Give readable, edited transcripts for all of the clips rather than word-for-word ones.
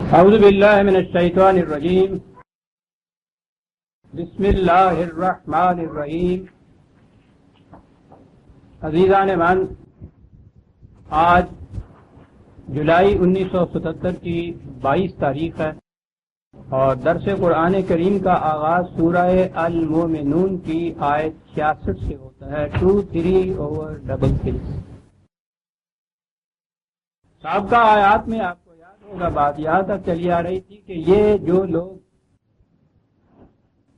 اعوذ باللہ من الشیطان الرجیم بسم اللہ الرحمن الرحیم۔ عزیزان من، آج جولائی 1977 کی 22 تاریخ ہے اور درس قرآن کریم کا آغاز سورہ المومنون کی آیت 66 سے ہوتا ہے، 2-3/33۔ سابقہ آیات میں آپ کو یاد ہوگا بات یہاں تک چلی آ رہی تھی کہ یہ جو لوگ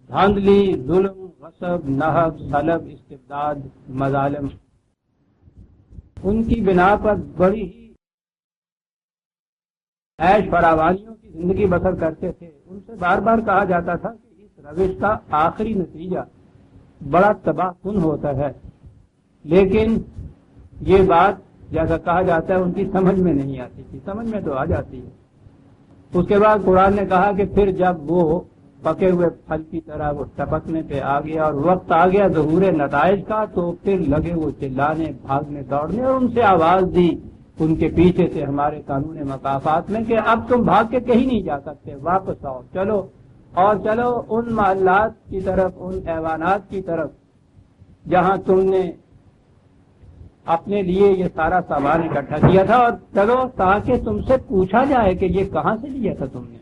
دھاندلی، ظلم، غصب، نہب، سلب، استبداد، مظالم، ان کی بنا پر بڑی ہی عیش فراوانیوں کی زندگی بسر کرتے تھے، ان سے بار بار کہا جاتا تھا کہ اس روش کا آخری نتیجہ بڑا تباہ کن ہوتا ہے، لیکن یہ بات جیسا کہا جاتا ہے ان کی سمجھ میں نہیں آتی تھی۔ سمجھ میں تو آ جاتی ہے۔ اس کے بعد قرآن نے کہا کہ پھر جب وہ پکے ہوئے پھل کی طرح وہ ٹپکنے پہ آ گیا اور وقت آ گیا ظہور نتائج کا، تو پھر لگے وہ چلانے، بھاگنے، دوڑنے، اور ان سے آواز دی ان کے پیچھے سے ہمارے قانون مقافات میں کہ اب تم بھاگ کے کہیں نہیں جا سکتے، واپس آؤ، چلو اور چلو ان محلات کی طرف، ان ایوانات کی طرف جہاں تم نے اپنے لیے یہ سارا سامان اکٹھا کیا تھا، اور چلو تاکہ تم سے پوچھا جائے کہ یہ کہاں سے لیا تھا تم نے۔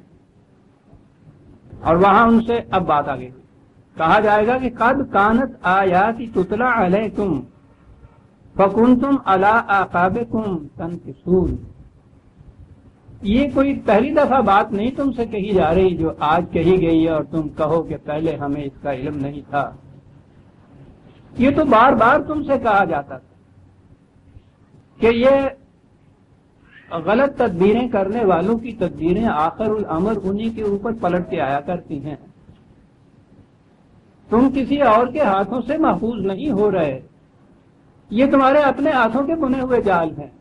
اور وہاں ان سے اب بات آگے کہا جائے گا کہ قد کانت آیاتی تتلی علیکم فکنتم علی اعقابکم تنکصون۔ یہ کوئی پہلی دفعہ بات نہیں تم سے کہی جا رہی جو آج کہی گئی ہے اور تم کہو کہ پہلے ہمیں اس کا علم نہیں تھا۔ یہ تو بار بار تم سے کہا جاتا تھا کہ یہ غلط تدبیریں کرنے والوں کی تدبیریں آخر الامر انہی کے اوپر پلٹ کے آیا کرتی ہیں، تم کسی اور کے ہاتھوں سے محفوظ نہیں ہو رہے، یہ تمہارے اپنے ہاتھوں کے بنے ہوئے جال ہیں،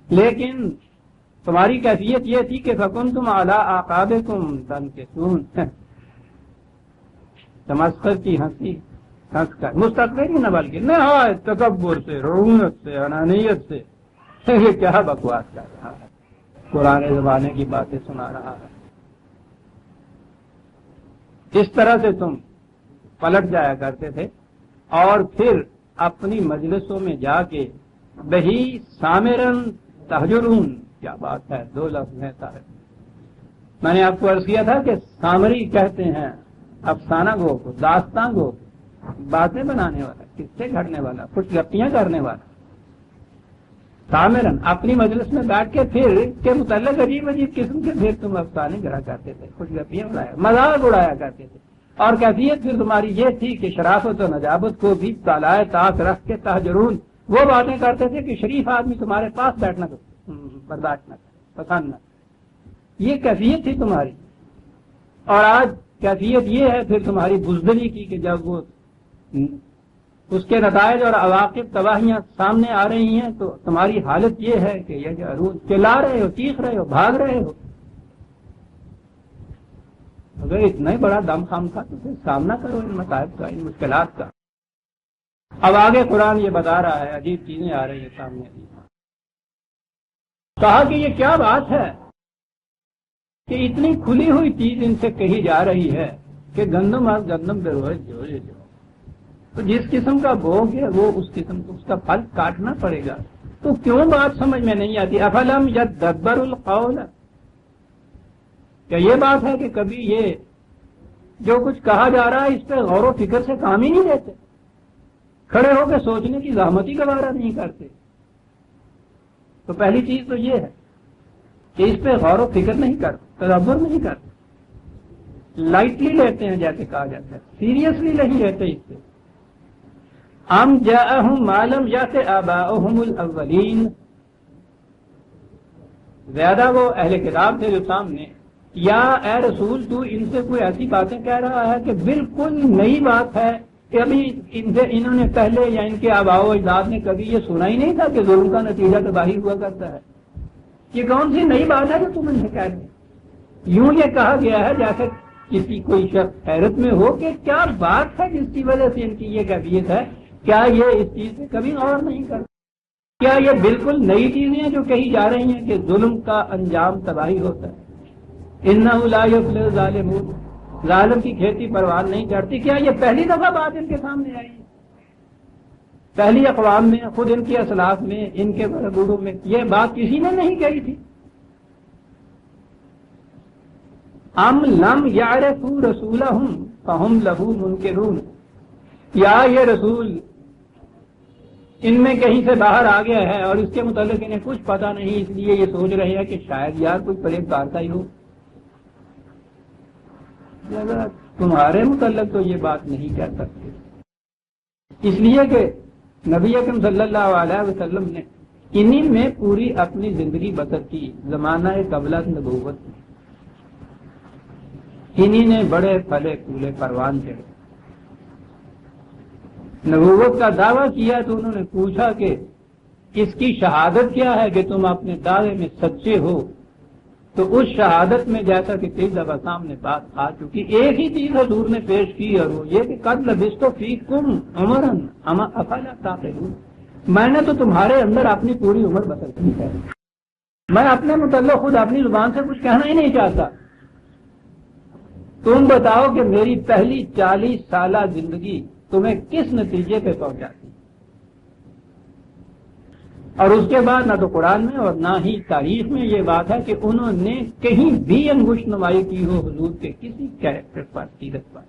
لیکن تمہاری کیفیت یہ تھی کہ فکنتم علی اعقابکم تنکصون۔ تمسخر کی ہنسی ہنس کر، مستقبل ہی نہ بلکہ نہایت تکبر سے، رعونت سے، انانیت سے، یہ کیا بکواس کر رہا ہے، قرآن زمانے کی باتیں سنا رہا ہے۔ اس طرح سے تم پلٹ جایا کرتے تھے اور پھر اپنی مجلسوں میں جا کے بہی سامرن تہجرون، کیا بات ہے، دو لفظ ہیں صاحب۔ میں نے آپ کو عرض کیا تھا کہ سامری کہتے ہیں افسانہ گو کو، داستان گو، باتیں بنانے والا، قصے گھڑنے والا، کچھ گپیاں کرنے والا۔ سامرن اپنی مجلس میں بیٹھ کے پھر کے متعلق عجیب عجیب قسم کے پھر تم افسانے گھڑا کرتے تھے، کچھ گپیاں بنایا، مذاق اڑایا کرتے تھے، اور کیفیت پھر تمہاری یہ تھی کہ شرافت و نجابت کو بھی تالائے طاق رکھ کے تہجرون، وہ باتیں کرتے تھے کہ شریف آدمی تمہارے پاس بیٹھنا برداشت نہ کرے، پسند نہ کرے، یہ کیفیت تھی تمہاری۔ اور آج کیفیت یہ ہے پھر تمہاری بزدلی کی کہ جب وہ اس کے نتائج اور عواقب تباہیاں سامنے آ رہی ہیں تو تمہاری حالت یہ ہے کہ یہ روز چلا رہے ہو، چیخ رہے ہو، بھاگ رہے ہو۔ اگر اتنا ہی بڑا دم خام تھا تو پھر سامنا کرو ان مصائب کا، ان مشکلات کا۔ اب آگے قرآن یہ بتا رہا ہے، عجیب چیزیں آ رہی ہیں سامنے۔ کہا کہ یہ کیا بات ہے کہ اتنی کھلی ہوئی چیز ان سے کہی جا رہی ہے کہ گندم اور گندم پہ روز جو تو جس قسم کا بوگ ہے وہ اس قسم کو اس کا پھل کاٹنا پڑے گا، تو کیوں بات سمجھ میں نہیں آتی؟ افلم یدبر القول، کیا یہ بات ہے کہ کبھی یہ جو کچھ کہا جا رہا ہے اس پہ غور و فکر سے کام ہی نہیں لیتے، کھڑے ہو کے سوچنے کی زحمت ہی گوارا نہیں کرتے؟ تو پہلی چیز تو یہ ہے کہ اس پہ غور و فکر نہیں کرتے، تدبر نہیں کرتے، لائٹلی لیتے ہیں، جیسے کہا جاتا ہے، سیریسلی نہیں لیتے اس پہ۔ ام جاءہم ما لم یأت آباؤہم الاولین، زیادہ وہ اہل کتاب تھے جو سامنے، یا اے رسول تو ان سے کوئی ایسی باتیں کہہ رہا ہے کہ بالکل نئی بات ہے کہ ابھی انہوں نے پہلے یا ان کے آباء و اجداد نے کبھی یہ سنا ہی نہیں تھا کہ ظلم کا نتیجہ تباہی ہوا کرتا ہے؟ یہ کون سی نئی بات ہے جو تم ان سے کہہ رہے ہیں؟ یوں یہ کہا گیا ہے جیسے کسی کوئی شخص حیرت میں ہو کہ کیا بات ہے جس کی وجہ سے ان کی یہ کیفیت ہے، کیا یہ اس چیز پہ کبھی غور نہیں کرتے؟ کیا یہ بالکل نئی چیزیں ہیں جو کہی جا رہی ہیں کہ ظلم کا انجام تباہی ہوتا ہے؟ انہ لا یفلح الظالمون، ظالم کی کھیتی پروان نہیں چڑھتی۔ کیا یہ پہلی دفعہ بات ان کے سامنے آئی ہے؟ پہلی اقوام میں، خود ان کے اسلاف میں، ان کے بڑوں میں یہ بات کسی نے نہیں کہی تھی۔ ام لم یعرفوا رسولہم فہم لہ منکرون، یا یہ رسول ان میں کہیں سے باہر آ گیا ہے اور اس کے متعلق انہیں کچھ پتا نہیں، اس لیے یہ سوچ رہے ہیں کہ شاید یار کوئی فریب کارتا ہی ہو۔ تمہارے متعلق تو یہ بات نہیں کہہ سکتے، اس لیے کہ نبی اکرم صلی اللہ علیہ وسلم نے انہی میں پوری اپنی زندگی بسر کی، زمانہ قبلہ نبوت میں انہی نے بڑے پھلے پھولے پروان چڑھے۔ نبوت کا دعویٰ کیا تو انہوں نے پوچھا کہ اس کی شہادت کیا ہے کہ تم اپنے دعوے میں سچے ہو؟ تو اس شہادت میں جیسا کہ کئی دفعہ سامنے بات آ چکی، ایک ہی چیز حضور نے پیش کی اور وہ یہ کہ قد لبثت فیکم عمرا افلا تعقلون، میں نے تو تمہارے اندر اپنی پوری عمر بسر کی ہے۔ میں اپنے متعلق خود اپنی زبان سے کچھ کہنا ہی نہیں چاہتا، تم بتاؤ کہ میری پہلی 40 سالہ زندگی تمہیں کس نتیجے پہ پہنچاتی؟ اور اس کے بعد نہ تو قرآن میں اور نہ ہی تاریخ میں یہ بات ہے کہ انہوں نے کہیں بھی انگشت نمائی کی ہو حضور کے کسی کیریکٹر پر، سیرت پر۔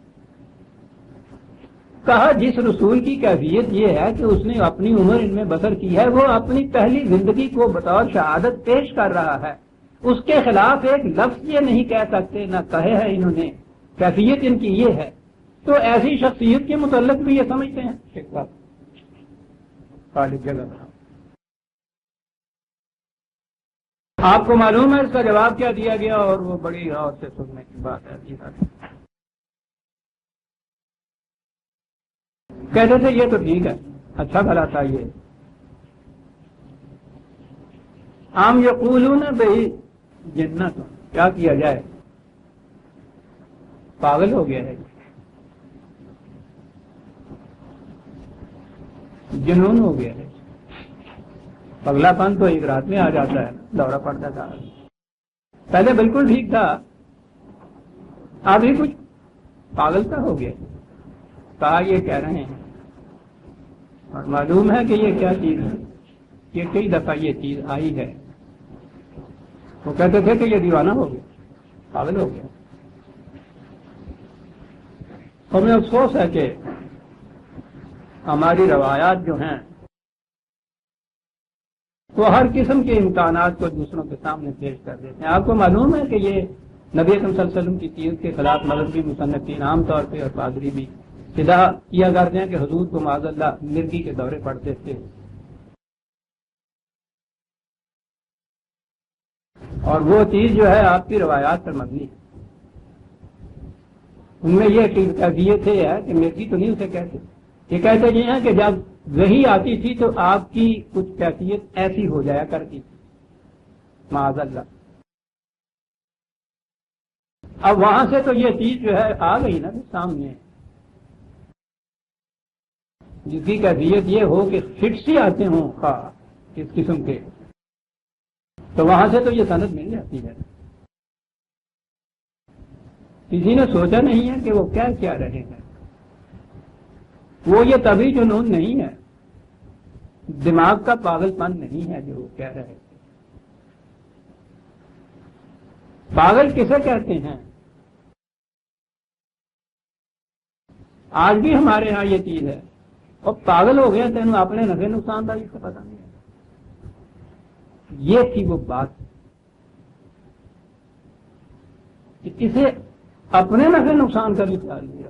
کہا جس رسول کی کیفیت یہ ہے کہ اس نے اپنی عمر ان میں بسر کی ہے، وہ اپنی پہلی زندگی کو بطور شہادت پیش کر رہا ہے، اس کے خلاف ایک لفظ یہ نہیں کہہ سکتے، نہ کہے ہے انہوں نے، کیفیت ان کی یہ ہے۔ تو ایسی شخصیت کے متعلق بھی یہ سمجھتے ہیں جگہ بنا۔ آپ کو معلوم ہے اس کا جواب کیا دیا گیا، اور وہ بڑی غور سے سننے کی بات ہے۔ کہتے تھے یہ تو ٹھیک ہے، اچھا بھلا تھا یہ، عام یقولون بھائی جنت، کیا کیا جائے، پاگل ہو گیا ہے، جنون ہو گیا ہے۔ پگلا پن تو ایک رات میں آ جاتا ہے، دورہ پڑتا تھا، پہلے بالکل ٹھیک تھا، ابھی کچھ پاگل سا ہو گیا۔ کہا یہ کہہ رہے ہیں، اور معلوم ہے کہ یہ کیا چیز ہے، یہ کئی دفعہ یہ چیز آئی ہے۔ وہ کہتے تھے کہ یہ دیوانہ ہو گیا، پاگل ہو گیا۔ اور میں افسوس ہے کہ ہماری روایات جو ہیں وہ ہر قسم کے امکانات کو دوسروں کے سامنے پیش کر دیتے ہیں۔ آپ کو معلوم ہے کہ یہ نبی اکرم صلی اللہ علیہ وسلم کی سیرت کے خلاف مذہبی مصنفین عام طور پہ اور پادری بھی سدا کیا کرتے ہیں کہ حضور کو معاذ اللہ مرگی کے دورے پڑتے تھے، اور وہ چیز جو ہے آپ کی روایات پر مبنی ہے۔ ان میں یہ کیفیت ہے کہ مرگی تو نہیں اسے کہتے، یہ کہتے یہ ہیں کہ جب وحی آتی تھی تو آپ کی کچھ کیفیت ایسی ہو جایا کرتی تھی، معاذ اللہ۔ اب وہاں سے تو یہ چیز جو ہے آ گئی نا سامنے، جس کی کیفیت یہ ہو کہ فٹس ہی آتے ہوں اس قسم کے، تو وہاں سے تو یہ سند مل جاتی ہے۔ کسی نے سوچا نہیں ہے کہ وہ کیا رہے ہیں، وہ یہ طبی جنون نہیں ہے، دماغ کا پاگل پن نہیں ہے جو وہ کہہ رہے تھے۔ پاگل کسے کہتے ہیں؟ آج بھی ہمارے ہاں یہ چیز ہے، اور پاگل ہو گیا تینوں اپنے نفع نقصان داری سے پتا نہیں ہے۔ یہ تھی وہ بات کہ اسے اپنے نفع نقصان کا بھی خیال دیا۔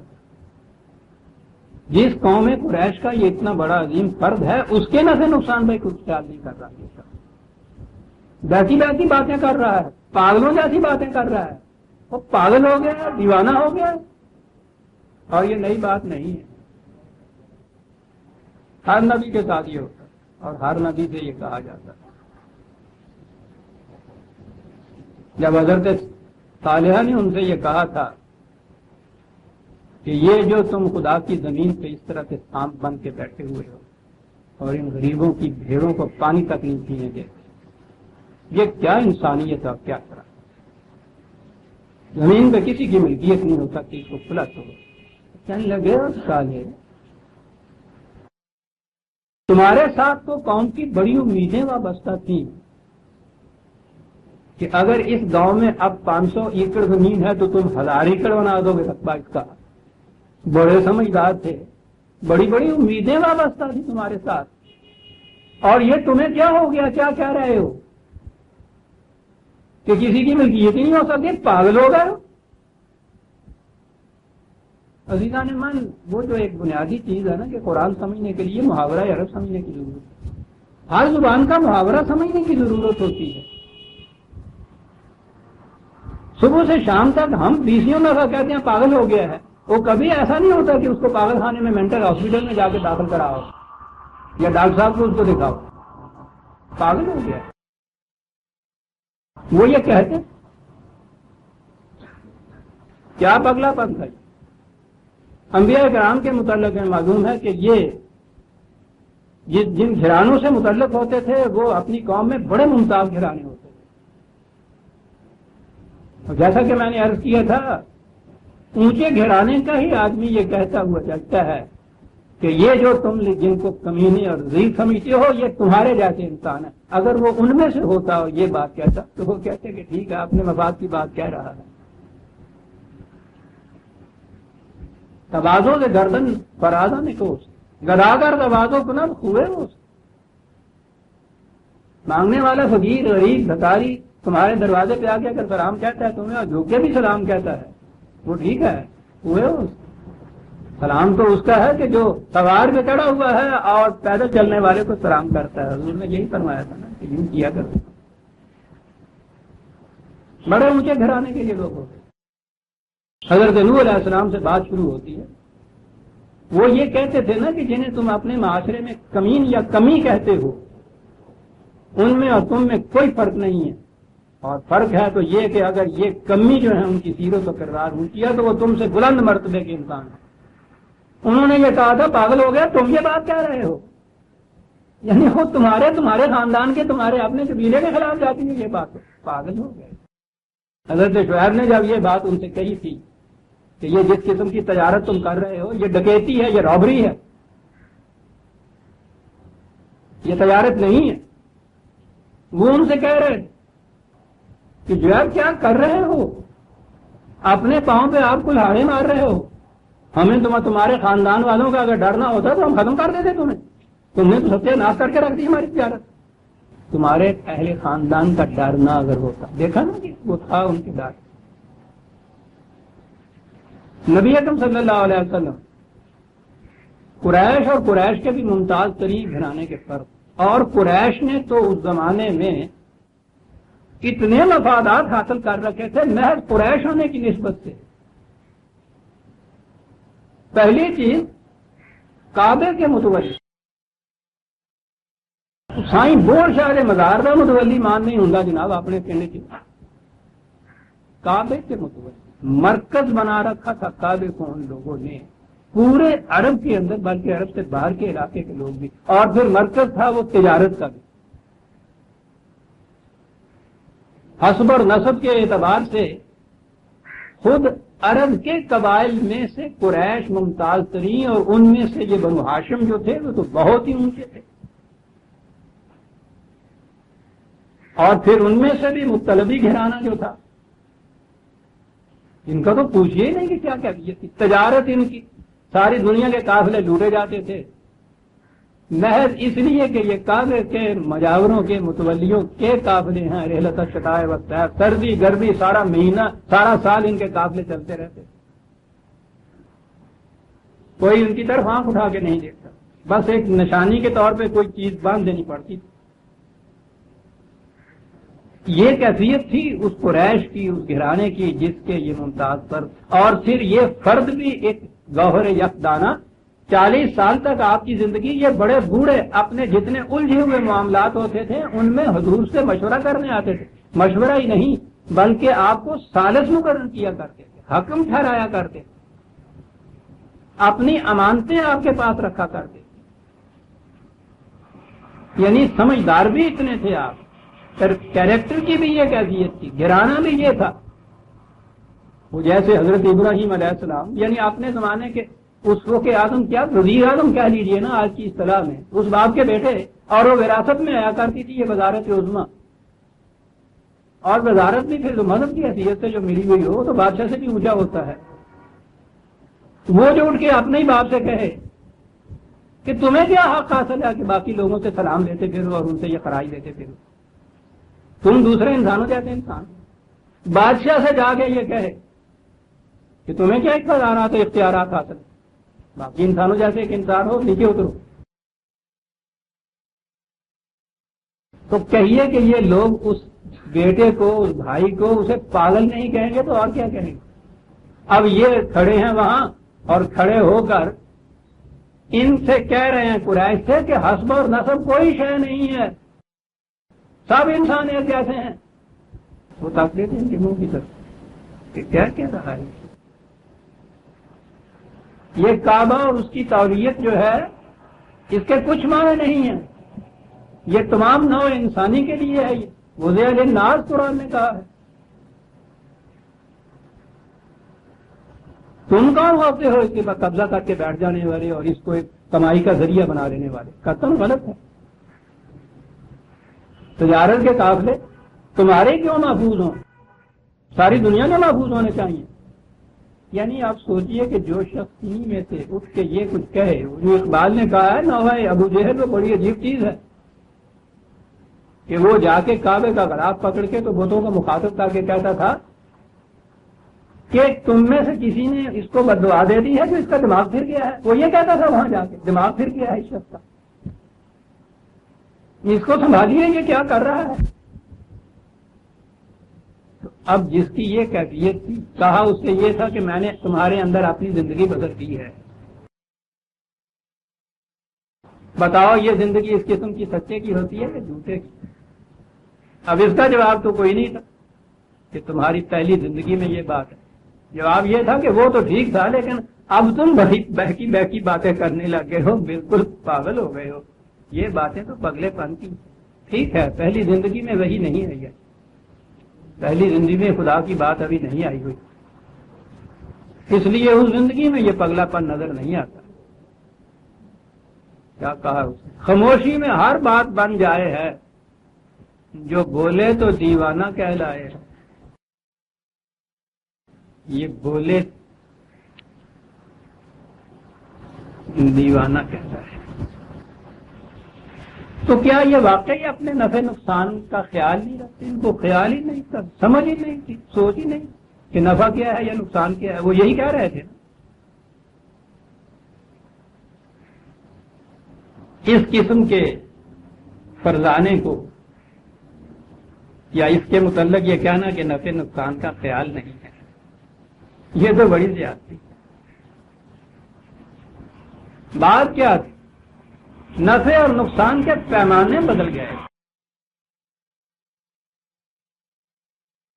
جس قوم قریش کا یہ اتنا بڑا عظیم فرد ہے، اس کے نفع نقصان میں کچھ خیال نہیں کر رہا، بیٹھی باتیں کر رہا ہے، پاگلوں جیسی باتیں کر رہا ہے، وہ پاگل ہو گیا، دیوانہ ہو گیا۔ اور یہ نئی بات نہیں ہے، ہر نبی کے ساتھ یہ ہوتا ہے، اور ہر نبی سے یہ کہا جاتا ہے۔ جب حضرت صالحہ نے ان سے یہ کہا تھا کہ یہ جو تم خدا کی زمین پہ اس طرح سے سانپ بن کے بیٹھے ہوئے ہو اور ان غریبوں کی بھیڑوں کو پانی تک نہیں پینے دیتے، یہ کیا انسانیت اور کیا طرح؟ زمین پہ کسی کی ملکیت نہیں ہو سکتی، اس کو کھلا چھوڑو۔ کہنے لگے سالے تمہارے ساتھ تو قوم کی بڑی امیدیں وابستہ تھیں کہ اگر اس گاؤں میں اب 500 ایکڑ زمین ہے تو تم 1000 ایکڑ بنا دو گے رقبہ اس کا۔ بڑے سمجھدار تھے، بڑی بڑی امیدیں وابستہ تھی تمہارے ساتھ، اور یہ تمہیں کیا ہو گیا؟ کیا کہہ رہے ہو کہ کسی کی ملکیت ہی نہیں ہو سکتی؟ پاگل ہو گئے ہو؟ عزیزان من، وہ جو ایک بنیادی چیز ہے نا کہ قرآن سمجھنے کے لیے محاورہ عرب سمجھنے کی ضرورت ہے، ہر زبان کا محاورہ سمجھنے کی ضرورت ہوتی ہے۔ صبح سے شام تک ہم 20 دفعہ کہتے ہیں پاگل ہو گیا ہے، وہ کبھی ایسا نہیں ہوتا کہ اس کو پاگل خانے میں مینٹل ہاسپٹل میں جا کے داخل کراؤ یا ڈاکٹر صاحب کو اس کو دکھاؤ، پاگل ہو گیا ہے۔ وہ یہ کہتے کیا پگلا پن تھا؟ انبیاء کرام کے متعلق معلوم ہے کہ یہ جن گھرانوں سے متعلق ہوتے تھے وہ اپنی قوم میں بڑے ممتاز گھرانے ہوتے تھے، اور جیسا کہ میں نے عرض کیا تھا، اونچے گھرانے کا ہی آدمی یہ کہتا ہوا چلتا ہے کہ یہ جو تم جن کو کمینے اور ضعیف سمجھتے ہو یہ تمہارے جیسے انسان ہے۔ اگر وہ ان میں سے ہوتا اور یہ بات کہتا تو وہ کہتے کہ ٹھیک ہے، اپنے مفاد کی بات کہہ رہا ہے۔ تواضع سے گردن فرازہ نکوس، گداگر تواضع کنب ہوئے روز۔ مانگنے والا فقیر غریب بھکاری تمہارے دروازے پہ آ کے اگر سلام کہتا ہے تمہیں، اور جھوکے بھی سلام کہتا ہے، وہ ٹھیک ہے، ہوئے روز۔ سلام تو اس کا ہے کہ جو سوار پہ چڑھا ہوا ہے اور پیدل چلنے والے کو سلام کرتا ہے۔ حضور نے یہی فرمایا تھا نا کہ یوں کیا کرتے۔ بڑے اونچے گھرانے کے یہ لوگ ہوتے۔ حضرت نوح علیہ السلام سے بات شروع ہوتی ہے، وہ یہ کہتے تھے نا کہ جنہیں تم اپنے معاشرے میں کمین یا کمی کہتے ہو، ان میں اور تم میں کوئی فرق نہیں ہے، اور فرق ہے تو یہ کہ اگر یہ کمی جو ہے ان کی سیرت و کردار اونچی ہے تو وہ تم سے بلند مرتبے کے انسان ہیں۔ انہوں نے یہ کہا تھا پاگل ہو گیا، تم یہ بات کہہ رہے ہو؟ یعنی وہ تمہارے خاندان کے، تمہارے اپنے قبیلے کے خلاف جاتی ہے یہ بات، پاگل ہو گئے۔ حضرت شعیب نے جب یہ بات ان سے کہی تھی کہ یہ جس قسم کی تجارت تم کر رہے ہو یہ ڈکیتی ہے، یہ رابری ہے، یہ تجارت نہیں ہے، وہ ان سے کہہ رہے کہ جو آپ کیا کر رہے ہو؟ اپنے پاؤں پہ آپ کلہاڑے مار رہے ہو۔ ہمیں تمہارے خاندان والوں کا اگر ڈرنا ہوتا تو ہم ختم کر دیتے تمہیں، تم نے تو ستیہ ناش کر کے رکھ دی ہماری تجارت۔ تمہارے اہل خاندان کا ڈرنا اگر ہوتا، دیکھا نا کہ وہ تھا ان کے ڈر۔ نبی اکرم صلی اللہ علیہ وسلم قریش اور قریش کے بھی ممتاز ترین گھرانے کے فرق، اور قریش نے تو اس زمانے میں اتنے مفادات حاصل کر رکھے تھے محض قریش ہونے کی نسبت سے۔ پہلی چیز کعبے کے متولی، سائیں بور شاہ مزار کا متولی مان نہیں ہوں جناب اپنے پنڈ کی، کعبے کے متولی مرکز بنا رکھا تھا کعبے کو ان لوگوں نے پورے عرب کے اندر، بلکہ عرب سے باہر کے علاقے کے لوگ بھی، اور پھر مرکز تھا وہ تجارت کا بھی۔ حسب اور نسب کے اعتبار سے خود عرب کے قبائل میں سے قریش ممتاز ترین، اور ان میں سے یہ بنو ہاشم جو تھے وہ تو بہت ہی اونچے تھے، اور پھر ان میں سے بھی مطلبی گھرانہ جو تھا، ان کا تو پوچھئے ہی نہیں کہ کیا کیفیت تھی۔ تجارت ان کی، ساری دنیا کے قافلے لوٹے جاتے تھے محض اس لیے کہ یہ کعبے کے مجاوروں کے متولیوں کے قافلے ہیں۔ رحلت الشتاء والصیف، سردی گرمی سارا مہینہ سارا سال ان کے قافلے چلتے رہتے، کوئی ان کی طرف آنکھ اٹھا کے نہیں دیکھتا، بس ایک نشانی کے طور پہ کوئی چیز باندھ دینی پڑتی تھی۔ یہ کیفیت تھی اس قریش کی، اس گھرانے کی جس کے یہ ممتاز فرد، اور پھر یہ فرد بھی ایک گوہر یکدانہ۔ 40 سال تک آپ کی زندگی یہ بڑے بوڑھے اپنے جتنے الجھے ہوئے معاملات ہوتے تھے ان میں حضور سے مشورہ کرنے آتے تھے، مشورہ ہی نہیں بلکہ آپ کو ثالث مقرر کیا کرتے تھے، حکم ٹھہرایا کرتے تھے، اپنی امانتیں آپ کے پاس رکھا کرتے تھے۔ یعنی سمجھدار بھی اتنے تھے آپ، کیریکٹر کی بھی یہ کیفیت تھی، گھرانہ بھی یہ تھا وہ جیسے حضرت ابراہیم علیہ السلام، یعنی اپنے زمانے کے اسوہ اعظم، کیا وزیر اعظم کہہ لیجیے نا آج کی اصطلاح میں، اس باپ کے بیٹے، اور وہ وراثت میں آیا کرتی تھی یہ وزارت عظمیٰ، اور وزارت بھی پھر مذہب کی حیثیت سے جو ملی ہوئی ہو تو بادشاہ سے بھی اونچا ہوتا ہے، وہ جو اٹھ کے اپنے ہی باپ سے کہے کہ تمہیں کیا حق حاصل ہے کہ باقی لوگوں سے سلام لیتے پھرو اور ان سے یہ خراج لیتے پھرو، تم دوسرے انسانوں جیسے انسان، بادشاہ سے جا کے یہ کہے کہ تمہیں کیا اختیارات و اختیارات حاصل، باقی انسانوں جیسے ایک انسان ہو، نیچے اترو۔ تو کہیے کہ یہ لوگ اس بیٹے کو، اس بھائی کو، اسے پاگل نہیں کہیں گے تو اور کیا کہیں گے؟ اب یہ کھڑے ہیں وہاں اور کھڑے ہو کر ان سے کہہ رہے ہیں قریش سے کہ حسب اور نسب کوئی شے نہیں ہے، سب انسان ایک جیسے ہیں۔ وہ تاک لیتے ہیں ان کے منہ کی طرف کہ کیا کہہ رہا ہے یہ کعبہ اور اس کی تولیت جو ہے اس کے کچھ معنی نہیں ہیں، یہ تمام نوع انسانی کے لیے ہے، یہ وضع للناس قرآن نے کہا ہے۔ تم کون ہوتے ہو اس کے بعد قبضہ کر کے بیٹھ جانے والے اور اس کو ایک کمائی کا ذریعہ بنا لینے والے؟ قطعاً غلط ہے۔ تجارت کے قافلے تمہارے کیوں محفوظ ہوں؟ ساری دنیا میں محفوظ ہونے چاہیے۔ یعنی آپ سوچئے کہ جو شخص انہی میں سے اٹھ کے یہ کچھ کہے، جو اقبال نے کہا ہے نوحہ ابو جہل، وہ بڑی عجیب چیز ہے کہ وہ جا کے کعبے کا غلاف پکڑ کے تو بتوں کو مخاطب کر کے کہتا تھا کہ تم میں سے کسی نے اس کو بددعا دے دی ہے جو اس کا دماغ پھر گیا ہے، وہ یہ کہتا تھا وہاں جا کے دماغ پھر گیا ہے اس شخص کا، اس کو سنبھالیے یہ کیا کر رہا ہے۔ تو اب جس کی یہ کیفیت تھی، کہا اس سے یہ تھا کہ میں نے تمہارے اندر اپنی زندگی بسر کی ہے، بتاؤ یہ زندگی اس قسم کی سچے کی ہوتی ہے کہ جھوٹے کی؟ اب اس کا جواب تو کوئی نہیں تھا کہ تمہاری پہلی زندگی میں یہ بات ہے، جواب یہ تھا کہ وہ تو ٹھیک تھا لیکن اب تم بڑی بہکی بہکی باتیں کرنے لگے ہو، بالکل پاگل ہو گئے ہو، یہ باتیں تو پگلے پن کی۔ ٹھیک ہے پہلی زندگی میں وہی نہیں آئی ہے، پہلی زندگی میں خدا کی بات ابھی نہیں آئی ہوئی، اس لیے اس زندگی میں یہ پگلا پن نظر نہیں آتا۔ کیا کہا اس نے؟ خاموشی میں ہر بات بن جائے ہے، جو بولے تو دیوانہ کہلائے۔ یہ بولے دیوانہ کہتا ہے، تو کیا یہ واقعی اپنے نفع نقصان کا خیال نہیں رکھتے؟ ان کو خیال ہی نہیں تھا، سمجھ ہی نہیں تھی، سوچ ہی نہیں کہ نفع کیا ہے یا نقصان کیا ہے۔ وہ یہی کہہ رہے تھے اس قسم کے فرزانے کو، یا اس کے متعلق یہ کہنا کہ نفع نقصان کا خیال نہیں ہے، یہ تو بڑی زیادتی۔ بات کیا تھی؟ نفع اور نقصان کے پیمانے بدل گئے،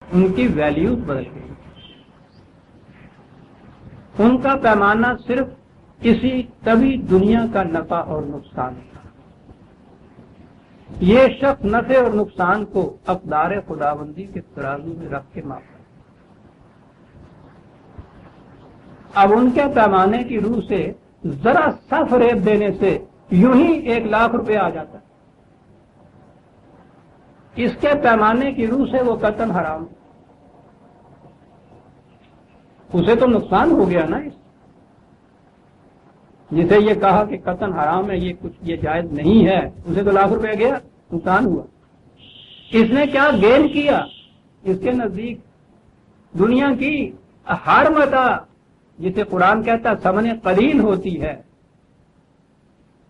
ان کی ویلیوز بدل گئی، ان کا پیمانہ صرف کسی طبی دنیا کا نفع اور نقصان تھا۔ یہ شخص نفع اور نقصان کو اقدار خداوندی کے ترازو میں رکھ کے ماپا۔ اب ان کے پیمانے کی روح سے ذرا سا فریب دینے سے یوں ہی 1,00,000 روپے آ جاتا ہے، اس کے پیمانے کی روح سے وہ قطعاً حرام، اسے تو نقصان ہو گیا نا۔ اس جسے یہ کہا کہ قطعاً حرام ہے، یہ کچھ یہ جائز نہیں ہے، اسے تو 1,00,000 روپے گیا، نقصان ہوا۔ اس نے کیا گین کیا؟ اس کے نزدیک دنیا کی ہر متاع، جسے قرآن کہتا ثمن قلیل ہوتی ہے،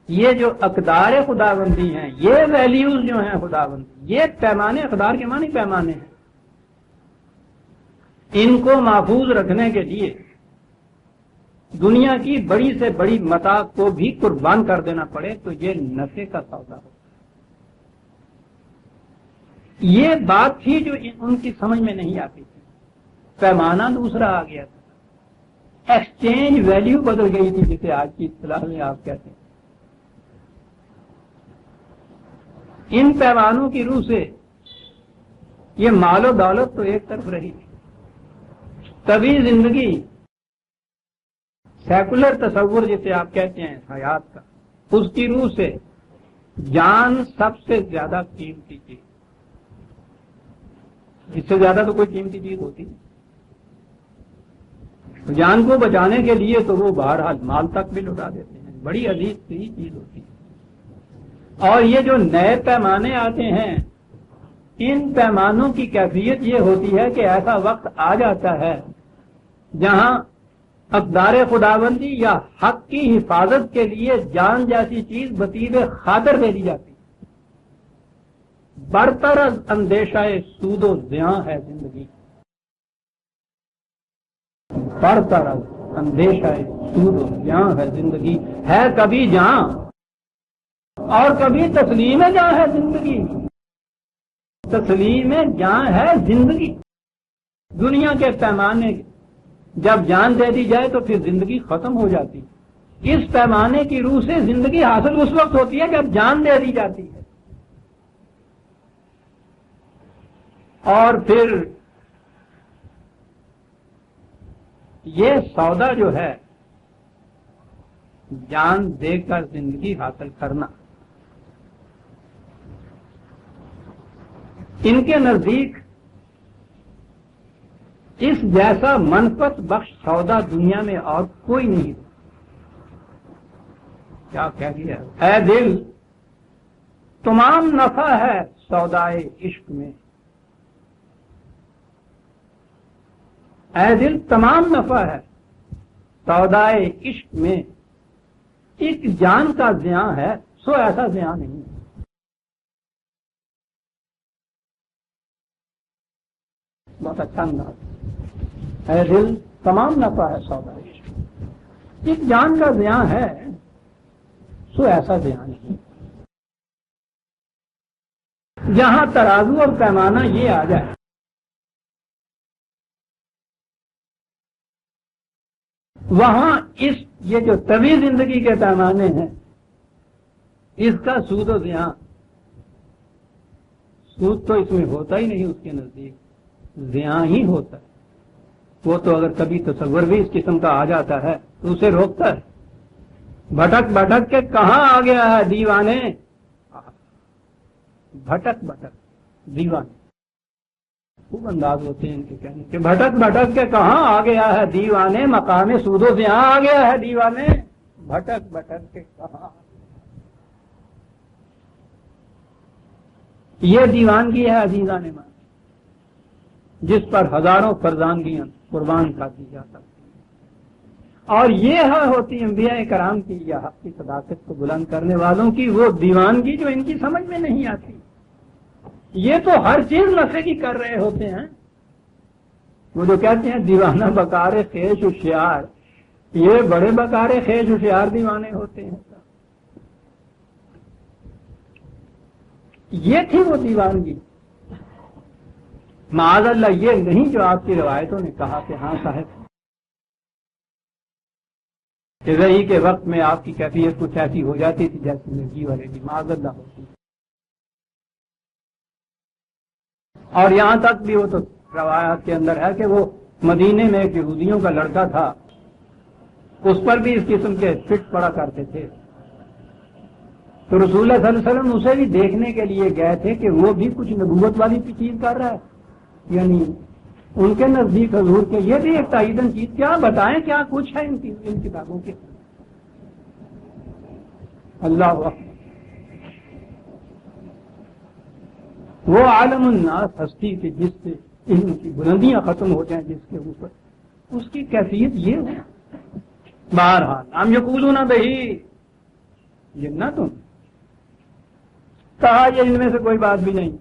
یہ جو اقدار خداوندی ہیں، یہ ویلیوز جو ہیں خداوندی، یہ پیمانے، اقدار کے معنی پیمانے ہیں، ان کو محفوظ رکھنے کے لیے دنیا کی بڑی سے بڑی متاع کو بھی قربان کر دینا پڑے تو یہ نفع کا سودا ہو۔ یہ بات تھی جو ان کی سمجھ میں نہیں آتی تھی۔ پیمانہ دوسرا آ گیا تھا، ایکسچینج ویلیو بدل گئی تھی، جسے آج کی اصطلاح میں آپ کہتے ہیں۔ ان پیمانوں کی روح سے یہ مال و دولت تو ایک طرف رہی، طبی زندگی، سیکولر تصور جسے آپ کہتے ہیں حیات کا، اس کی روح سے جان سب سے زیادہ قیمتی چیز، اس سے زیادہ تو کوئی قیمتی چیز ہوتی نہیں۔ جان کو بچانے کے لیے تو وہ بہرحال مال تک بھی لٹا دیتے ہیں، بڑی عزیز سی چیز ہوتی ہے۔ اور یہ جو نئے پیمانے آتے ہیں، ان پیمانوں کی کیفیت یہ ہوتی ہے کہ ایسا وقت آ جاتا ہے جہاں اقدار خداوندی یا حق کی حفاظت کے لیے جان جیسی چیز بطیب خاطر دے دی جاتی، برتر از اندیشہ سود و زیاں ہے زندگی، برتر از اندیشہ سود و زیاں ہے زندگی، ہے کبھی جاں اور کبھی تسلیم جاں ہے زندگی، تسلیم جاں ہے زندگی۔ دنیا کے پیمانے جب جان دے دی جائے تو پھر زندگی ختم ہو جاتی، اس پیمانے کی روح سے زندگی حاصل اس وقت ہوتی ہے جب جان دے دی جاتی ہے۔ اور پھر یہ سودا جو ہے جان دے کر زندگی حاصل کرنا، ان کے نزدیک اس جیسا منفعت بخش سودا دنیا میں اور کوئی نہیں۔ کیا کہہ دیا، اے دل تمام نفع ہے سودائے عشق میں، اے دل تمام نفع ہے سودائے عشق میں، ایک جان کا زیاں ہے سو ایسا زیاں نہیں ہے۔ بہت اچھا انداز، اے دل تمام نفع ہے سودائے عشق، ایک جان کا زیاں ہے سو ایسا زیاں نہیں۔ جہاں ترازو اور پیمانہ یہ آ جائے، وہاں یہ جو طویل زندگی کے پیمانے ہیں، اس کا سود و زیاں، سود تو اس میں ہوتا ہی نہیں، اس کے نزدیک زیاں ہی ہوتا ہے۔ وہ تو اگر کبھی تصور بھی اس قسم کا آ جاتا ہے تو اسے روکتا ہے، بھٹک بھٹک کے کہاں آ گیا ہے دیوانے، بھٹک بھٹک دیوانے، خوب انداز ہوتے ہیں ان کے کہنے کہ بھٹک بھٹک کے کہاں آ گیا ہے دیوانے، مقام سود و زیاں آ گیا ہے دیوانے، بھٹک بھٹک کے کہاں۔ یہ دیوانگی ہے عزیزان مان، جس پر ہزاروں فرزانگیاں قربان کر دی جا سکتی ہیں، اور یہ ہوتی انبیاء کرام کی یا حق کی صداقت کو بلند کرنے والوں کی وہ دیوانگی جو ان کی سمجھ میں نہیں آتی۔ یہ تو ہر چیز نفع کی کر رہے ہوتے ہیں، وہ جو کہتے ہیں دیوانہ بکار خیش ہوشیار، یہ بڑے بکار خیش ہوشیار دیوانے ہوتے ہیں۔ یہ تھی وہ دیوانگی، معاذ اللہ یہ نہیں جو آپ کی روایتوں نے کہا کہ ہاں صاحب کہ رہی کے وقت میں آپ کی کیفیت کچھ ایسی ہو جاتی تھی جیسے مرغی والے کی، معاذ اللہ ہوتی۔ اور یہاں تک بھی وہ تو روایات کے اندر ہے کہ وہ مدینے میں ایک یہودیوں کا لڑکا تھا، اس پر بھی اس قسم کے فٹ پڑا کرتے تھے، تو رسول اللہ صلی اللہ علیہ وسلم اسے بھی دیکھنے کے لیے گئے تھے کہ وہ بھی کچھ نبوت والی چیز کر رہا ہے، یعنی ان کے نزدیک حضور کے یہ بھی ایک تعیدن چیز، کیا بتائیں کیا کچھ ہے ان کتابوں کے۔ اللہ اکبر، وہ عالم الناس ہستی کہ جس سے ان کی بلندیاں ختم ہو جائیں، جس کے اوپر اس کی کیفیت یہ ہے۔ بہرحال ہم یقولون بہی جنتم، کہا یہ ان میں سے کوئی بات بھی نہیں،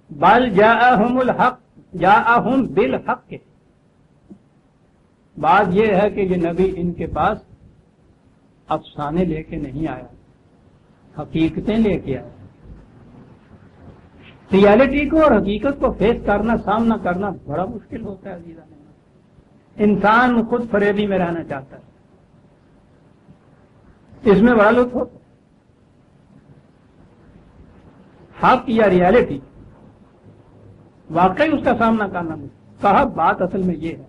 بل جاءہم الحق، جاءہم بالحق، بات یہ ہے کہ یہ نبی ان کے پاس افسانے لے کے نہیں آیا، حقیقتیں لے کے آیا۔ ریالٹی کو اور حقیقت کو فیس کرنا، سامنا کرنا بڑا مشکل ہوتا ہے عزیزان، انسان خود فریبی میں رہنا چاہتا ہے، اس میں بڑا لطف ہوتا ہے۔ حق یا ریالٹی واقعی اس کا سامنا کرنا مشکل. کہا بات اصل میں یہ ہے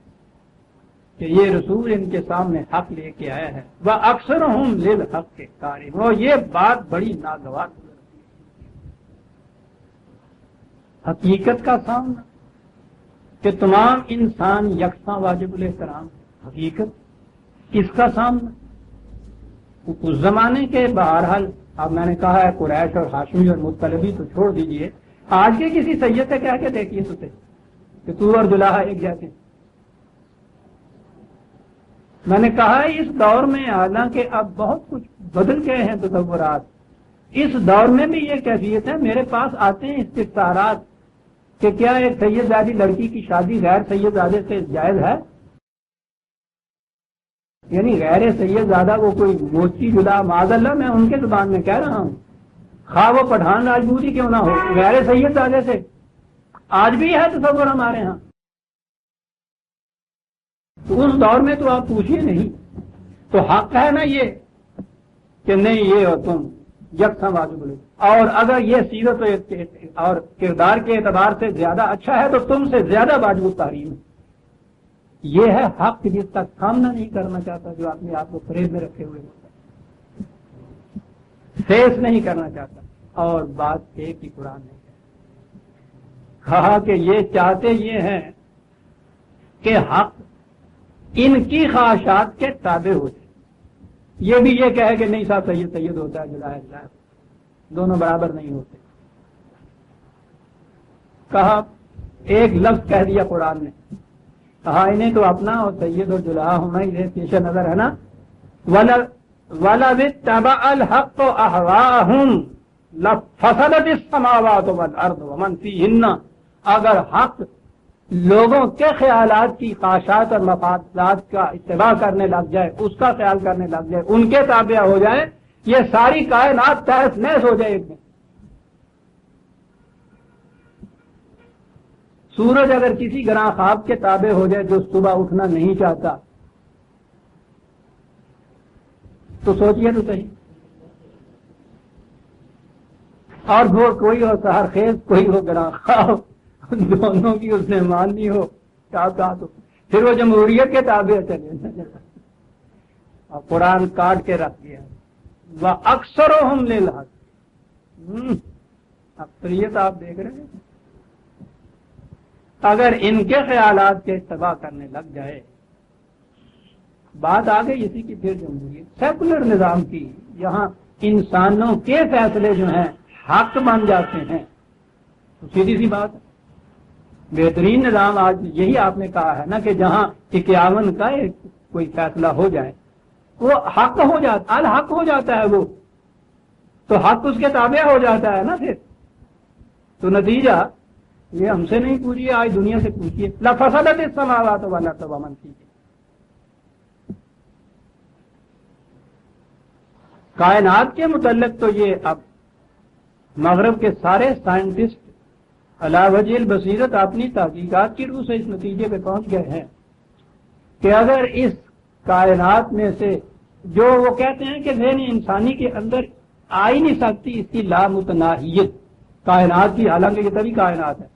کہ یہ رسول ان کے سامنے حق لے کے آیا ہے. وَأَكْثَرُهُمْ لِلْحَقِّ كَارِهُونَ. اور یہ بات بڑی ناگوار حقیقت کا سامنا کہ تمام انسان یکساں واجب الاحترام. حقیقت کس کا سامنا؟ اس زمانے کے بہرحال اب میں نے کہا ہے قریش اور ہاشمی اور مطلبی تو چھوڑ دیجئے، آج کے کسی سید سے کہہ کے دیکھیے اسے کہ تو اور جلاحہ ایک جیسے. میں نے کہا ہے اس دور میں حالانکہ اب بہت کچھ بدل گئے ہیں تصورات، اس دور میں بھی یہ کیفیت ہے. میرے پاس آتے ہیں استفسارات کہ کیا ایک سید زادی لڑکی کی شادی غیر سید زادے سے جائز ہے؟ یعنی غیر سید زادہ وہ کوئی موچی جلا، معاذ اللہ میں ان کے زبان میں کہہ رہا ہوں، خواہ وہ پٹھان راجپوتی کیوں نہ ہو، غیر سید زادے سے آج بھی ہے تصور ہمارے ہاں. تو اس دور میں تو آپ پوچھیے نہیں. تو حق ہے نا یہ کہ نہیں یہ ہو تم یکساں واجب بولے، اور اگر یہ سیرت اور کردار کے اعتبار سے زیادہ اچھا ہے تو تم سے زیادہ واجب التحریم ہے. یہ ہے حق جس تک سامنا نہیں کرنا چاہتا، جو اپنے آپ کو فریب میں رکھے ہوئے ہوتا ہے، فیس نہیں کرنا چاہتا. اور بات ایک ہی قرآن نے کہا کہ یہ چاہتے یہ ہیں کہ حق ان کی خواہشات کے تابع ہو جائے. یہ بھی یہ کہے کہ نہیں صاحب سید سید ہوتا ہے، جلائے جلائے، دونوں برابر نہیں ہوتے. کہا ایک لفظ کہہ دیا قرآن نے، کہا انہیں تو اپنا اور سید اور جلہا ہونا ہی پیش نظر ہے نا. وَلَوِ اتَّبَعَ الْحَقُّ أَهْوَاءَهُمْ لَفَسَدَتِ السَّمَاوَاتُ وَالْأَرْضُ وَمَنْ فِيهِنَّ. اگر حق لوگوں کے خیالات کی خواہشات اور مفادات کا اتباع کرنے لگ جائے، اس کا خیال کرنے لگ جائے، ان کے تابع ہو جائے، یہ ساری کائنات تہس نہس ہو جائے. ایک دن سورج اگر کسی گراں خواب کے تابع ہو جائے جو صبح اٹھنا نہیں چاہتا، تو سوچئے تو صحیح. اور وہ کوئی ہو سحر خیز، کوئی ہو گراں خواب، دونوں کی اس نے ماننی ہو کہا تو پھر وہ جمہوریت کے تابع چلے. اور قرآن کاٹ کے رکھ دیا. وَأَكْثَرُهُمْ لِلْحَقِّ. اکثریت آپ دیکھ رہے ہیں، اگر ان کے خیالات کے اتباع کرنے لگ جائے. بات آ گئی اسی کی پھر جمہوریت سیکولر نظام کی. یہاں انسانوں کے فیصلے جو ہیں حق بن جاتے ہیں. تو سیدھی سی بات ہے، بہترین نظام آج یہی آپ نے کہا ہے نا کہ جہاں 51 کا کوئی فیصلہ ہو جائے وہ حق ہو جاتا، الحق ہو جاتا ہے. وہ تو حق اس کے تابع ہو جاتا ہے نا. پھر تو نتیجہ یہ ہم سے نہیں پوچھیے، آج دنیا سے پوچھیے. لَفَسَدَتِ السَّمَاوَاتُ وَالْأَرْضُ وَمَنْ فِيهِنَّ. کائنات کے متعلق تو یہ اب مغرب کے سارے سائنٹسٹ علی وجہ البصیرت اپنی تحقیقات کی روح سے اس نتیجے پہ پہنچ گئے ہیں کہ اگر اس کائنات میں سے جو وہ کہتے ہیں کہ ذہن انسانی کے اندر آ ہی نہیں سکتی اس کی لامتناہیت کائنات کی، حالانکہ یہ تبھی کائنات ہے،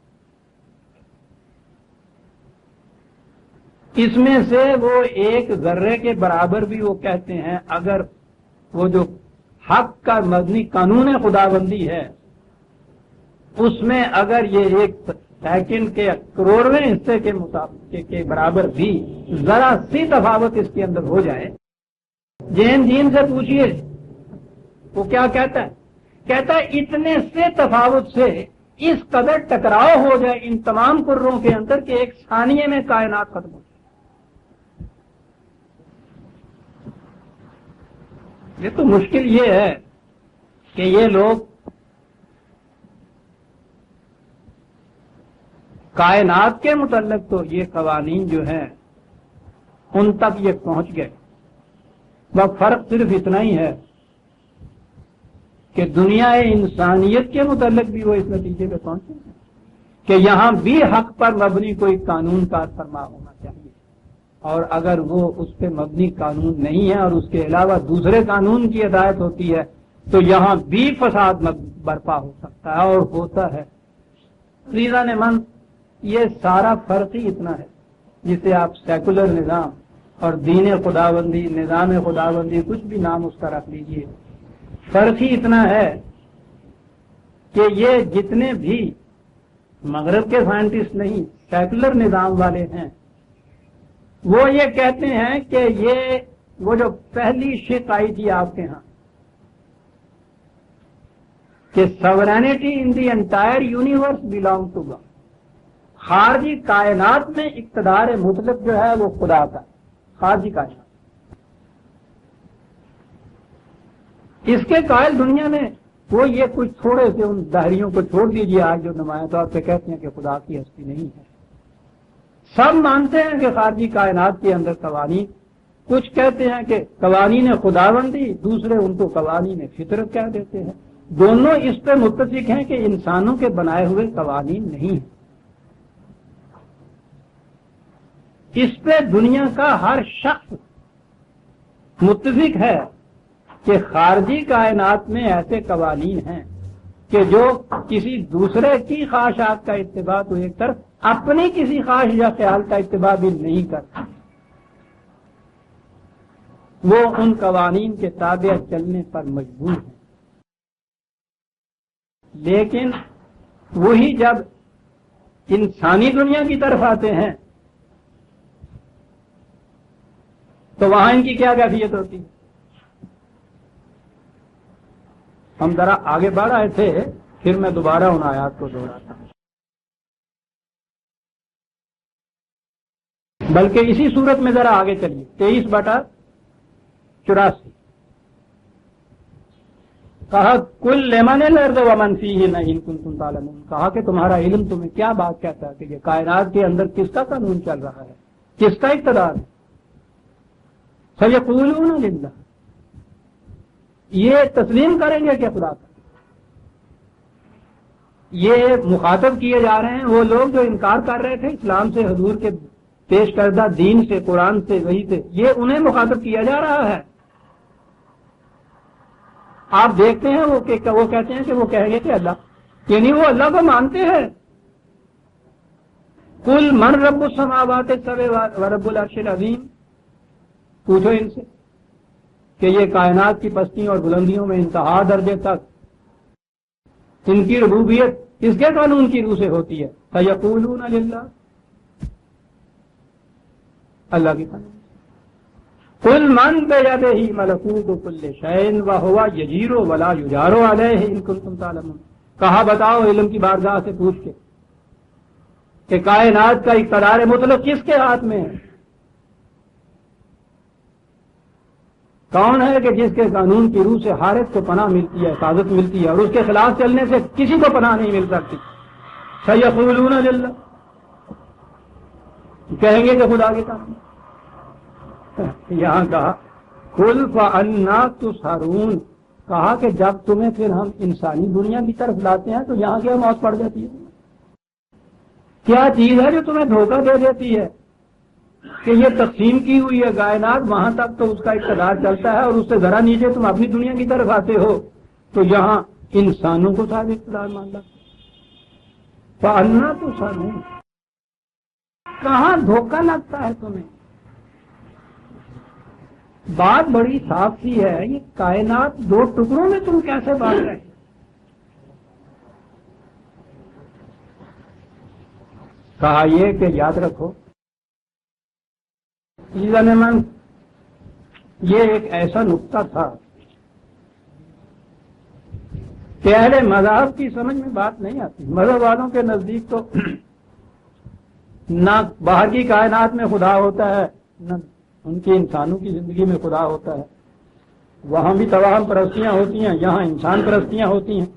اس میں سے وہ ایک ذرے کے برابر بھی وہ کہتے ہیں اگر وہ جو حق کا مبنی قانون خداوندی ہے اس میں اگر یہ ایک سیکنڈ کے کروڑویں حصے کے مطابق کے برابر بھی ذرا سی تفاوت اس کے اندر ہو جائے. جین دین سے پوچھئے وہ کیا کہتا ہے، کہتا ہے اتنے سے تفاوت سے اس قدر ٹکراؤ ہو جائے ان تمام کروں کے اندر کہ ایک ثانیے میں کائنات ختم ہو جائے. یہ تو مشکل یہ ہے کہ یہ لوگ کائنات کے متعلق تو یہ قوانین جو ہیں ان تک یہ پہنچ گئے. وہ فرق صرف اتنا ہی ہے کہ دنیا انسانیت کے متعلق بھی وہ اس نتیجے پہ پہنچے کہ یہاں بھی حق پر مبنی کوئی قانون کا فرما ہونا چاہیے، اور اگر وہ اس پہ مبنی قانون نہیں ہے اور اس کے علاوہ دوسرے قانون کی ہدایت ہوتی ہے تو یہاں بھی فساد برپا ہو سکتا ہے اور ہوتا ہے. عزیزان من، یہ سارا فرق ہی اتنا ہے، جسے آپ سیکولر نظام اور دین خداوندی، نظام خداوندی، کچھ بھی نام اس کا رکھ لیجئے، فرق ہی اتنا ہے کہ یہ جتنے بھی مغرب کے سائنٹسٹ نہیں، سیکولر نظام والے ہیں، وہ یہ کہتے ہیں کہ یہ وہ جو پہلی شک آئی تھی آپ کے ہاں کہ sovereignty in the entire universe belong to God, خارجی کائنات میں اقتدار مطلق جو ہے وہ خدا کا، خارجی کائنات، اس کے قائل دنیا میں وہ یہ کچھ تھوڑے سے ان دہریوں کو چھوڑ دیجیے آج جو نمایاں طور پہ کہتے ہیں کہ خدا کی ہستی نہیں ہے، سب مانتے ہیں کہ خارجی کائنات کے اندر قوانین، کچھ کہتے ہیں کہ قوانین خداوندی، دوسرے ان کو قوانین فطرت کہہ دیتے ہیں، دونوں اس پہ متفق ہیں کہ انسانوں کے بنائے ہوئے قوانین نہیں ہیں۔ اس پہ دنیا کا ہر شخص متفق ہے کہ خارجی کائنات میں ایسے قوانین ہیں کہ جو کسی دوسرے کی خواہشات کا اتباع تو ایک طرف، اپنی کسی خواہش یا خیال کا اتباع بھی نہیں کرتا، وہ ان قوانین کے تابع چلنے پر مجبور ہیں۔ لیکن وہی جب انسانی دنیا کی طرف آتے ہیں تو وہاں ان کی کیا کیفیت ہوتی ہے؟ ہم ذرا آگے بڑھ آئے تھے، پھر میں دوبارہ ان آیات کو دوہراتا ہوں، بلکہ اسی صورت میں ذرا آگے چلیے، 23/84 کہا کل لمن الارض ومن فیہن ان کنتم تعلمون، کہا کہ تمہارا علم تمہیں کیا بات کہتا ہے کہ یہ کائنات کے اندر کس کا قانون چل رہا ہے، کس کا اقتدار ہے؟ سیقولون للہ، یہ تسلیم کریں گے کہ خدا کا۔ یہ مخاطب کیے جا رہے ہیں وہ لوگ جو انکار کر رہے تھے اسلام سے، حضور کے پیش کردہ دین سے، قرآن سے، وحی سے، یہ انہیں مخاطب کیا جا رہا ہے۔ آپ دیکھتے ہیں وہ کہتے ہیں کہ وہ کہیں گے کہ اللہ، یعنی وہ اللہ کو مانتے ہیں۔ قل من رب السماوات السبع ورب العرش العظیم، پوچھو ان سے کہ یہ کائنات کی پستیوں اور بلندیوں میں انتہا درجے تک ان کی ربوبیت کس کے قانون کی روح سے ہوتی ہے؟ سیقولون للہ، اللہ کی قانون۔ قل من بیدہ ملکوت کل شیء وہو یجیر ولا یجار علیہ ان کنتم تعلمون، کہا بتاؤ علم کی بارگاہ سے پوچھ کے کہ کائنات کا اقتدار مطلق کس کے ہاتھ میں ہے؟ کون ہے کہ جس کے قانون کی روح سے ہر ایک کو پناہ ملتی ہے، حفاظت ملتی ہے، اور اس کے خلاف چلنے سے کسی کو پناہ نہیں مل سکتی؟ سیقولون للہ، کہیں گے کہ خدا کے کام۔ یہاں کہا قل فأنا تسحرون، کہا کہ جب تمہیں پھر ہم انسانی دنیا کی طرف لاتے ہیں تو یہاں کیا موت پڑ جاتی ہے؟ کیا چیز ہے جو تمہیں دھوکہ دے دیتی ہے کہ یہ تقسیم کی ہوئی ہے کائنات، وہاں تک تو اس کا اقتدار چلتا ہے اور اس سے ذرا نیچے تم اپنی دنیا کی طرف آتے ہو تو یہاں انسانوں کو صاحب اقتدار مان لگتا ہے۔ فأنا تسحرون، کہاں دھوکہ لگتا ہے تمہیں؟ بات بڑی صاف سی ہے، یہ کائنات دو ٹکڑوں میں تم کیسے بانٹ رہے؟ کہا یہ کہ یاد رکھو من، یہ ایک ایسا نقطہ تھا کہ اہل مذہب کی سمجھ میں بات نہیں آتی۔ مذہب والوں کے نزدیک تو نہ باہر کی کائنات میں خدا ہوتا ہے، نہ ان کی انسانوں کی زندگی میں خدا ہوتا ہے۔ وہاں بھی توہم پرستیاں ہوتی ہیں، یہاں انسان پرستیاں ہوتی ہیں۔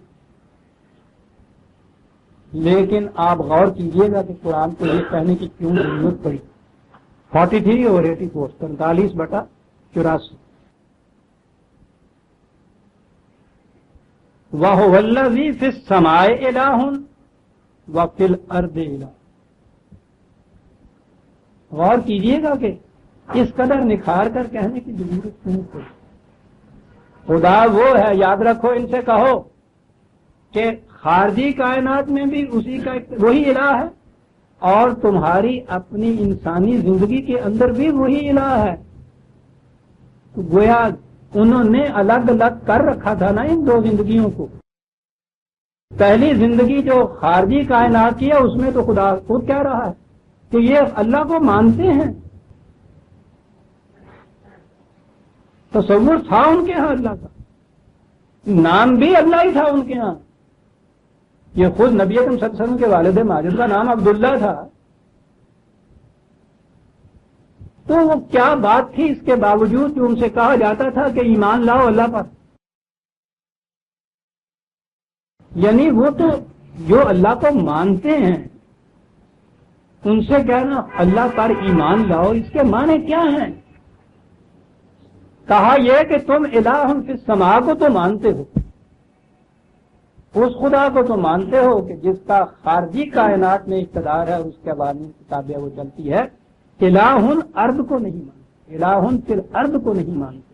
لیکن آپ غور کیجئے گا کہ قرآن کو یہ کہنے کی کیوں ضرورت پڑی؟ 43 اور 84، 43/84 وَهُوَ الَّذِي فِي السَّمَاءِ إِلَٰهٌ وَفِي الْأَرْضِ إِلَٰهٌ۔ غور کیجئے گا کہ اس قدر نکھار کر کہنے کی ضرورت کیوں پڑی؟ خدا وہ ہے، یاد رکھو، ان سے کہو کہ خارجی کائنات میں بھی اسی کا وہی الہ ہے، اور تمہاری اپنی انسانی زندگی کے اندر بھی وہی الہ ہے. تو گویا انہوں نے الگ الگ کر رکھا تھا نا ان دو زندگیوں کو. پہلی زندگی جو خارجی کائنات کی ہے اس میں تو خدا خود کہہ رہا ہے کہ یہ اللہ کو مانتے ہیں. تصور تھا ان کے ہاں اللہ کا, نام بھی اللہ ہی تھا ان کے ہاں. یہ خود نبی اکرم صلی اللہ علیہ وسلم کے والد ماجد کا نام عبداللہ تھا. تو وہ کیا بات تھی اس کے باوجود جو ان سے کہا جاتا تھا کہ ایمان لاؤ اللہ پر. یعنی وہ تو جو اللہ کو مانتے ہیں ان سے کہنا اللہ پر ایمان لاؤ, اس کے معنی کیا ہیں؟ کہا یہ کہ تم الہ فی السماء کو تو مانتے ہو, اس خدا کو تو مانتے ہو کہ جس کا خارجی کائنات میں اقتدار ہے, اس کے عوامی کتابیں وہ چلتی ہے. الہ ارض کو نہیں مانتے, الہ فی الارض کو نہیں مانتے.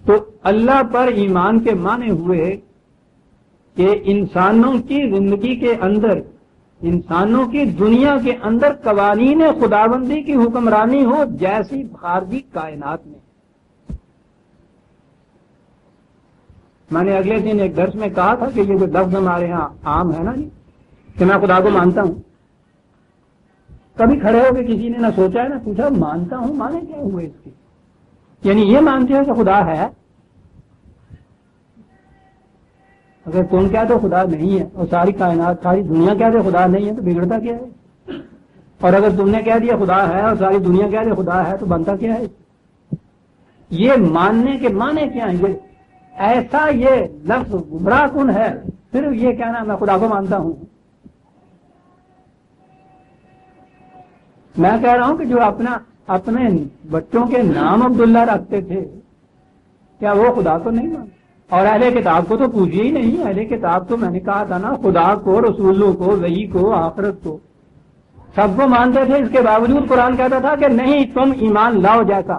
تو اللہ پر ایمان کے معنی ہوئے کہ انسانوں کی زندگی کے اندر, انسانوں کی دنیا کے اندر قوانین خداوندی کی حکمرانی ہو جیسی خارجی کائنات میں. میں نے اگلے دن ایک درس میں کہا تھا کہ یہ جو لفظ ہمارے ہاں عام ہے نا جی کہ میں خدا کو مانتا ہوں, کبھی کھڑے ہو کے کسی نے نہ سوچا ہے نہ پوچھا مانتا ہوں مانے کیا ہوئے اس کے. یعنی یہ مانتے ہو کہ خدا ہے, اگر تم کیا تو خدا نہیں ہے اور ساری کائنات ساری دنیا کہہ دے خدا نہیں ہے تو بگڑتا کیا ہے؟ اور اگر تم نے کہہ دیا خدا ہے اور ساری دنیا کہہ دے خدا ہے تو بنتا کیا ہے؟ یہ ماننے کے معنی کیا ہیں؟ یہ ایسا یہ لفظ گمراہ کن ہے. پھر یہ کہنا میں خدا کو مانتا ہوں. میں کہہ رہا ہوں کہ جو اپنے بچوں کے نام عبداللہ رکھتے تھے کیا وہ خدا کو نہیں مانتے؟ اور اہل کتاب کو تو پوچھیے ہی نہیں. اہل کتاب تو میں نے کہا تھا نا خدا کو, رسولوں کو, وحی کو, آخرت کو سب کو مانتے تھے. اس کے باوجود قرآن کہتا تھا کہ نہیں تم ایمان لاؤ جیسا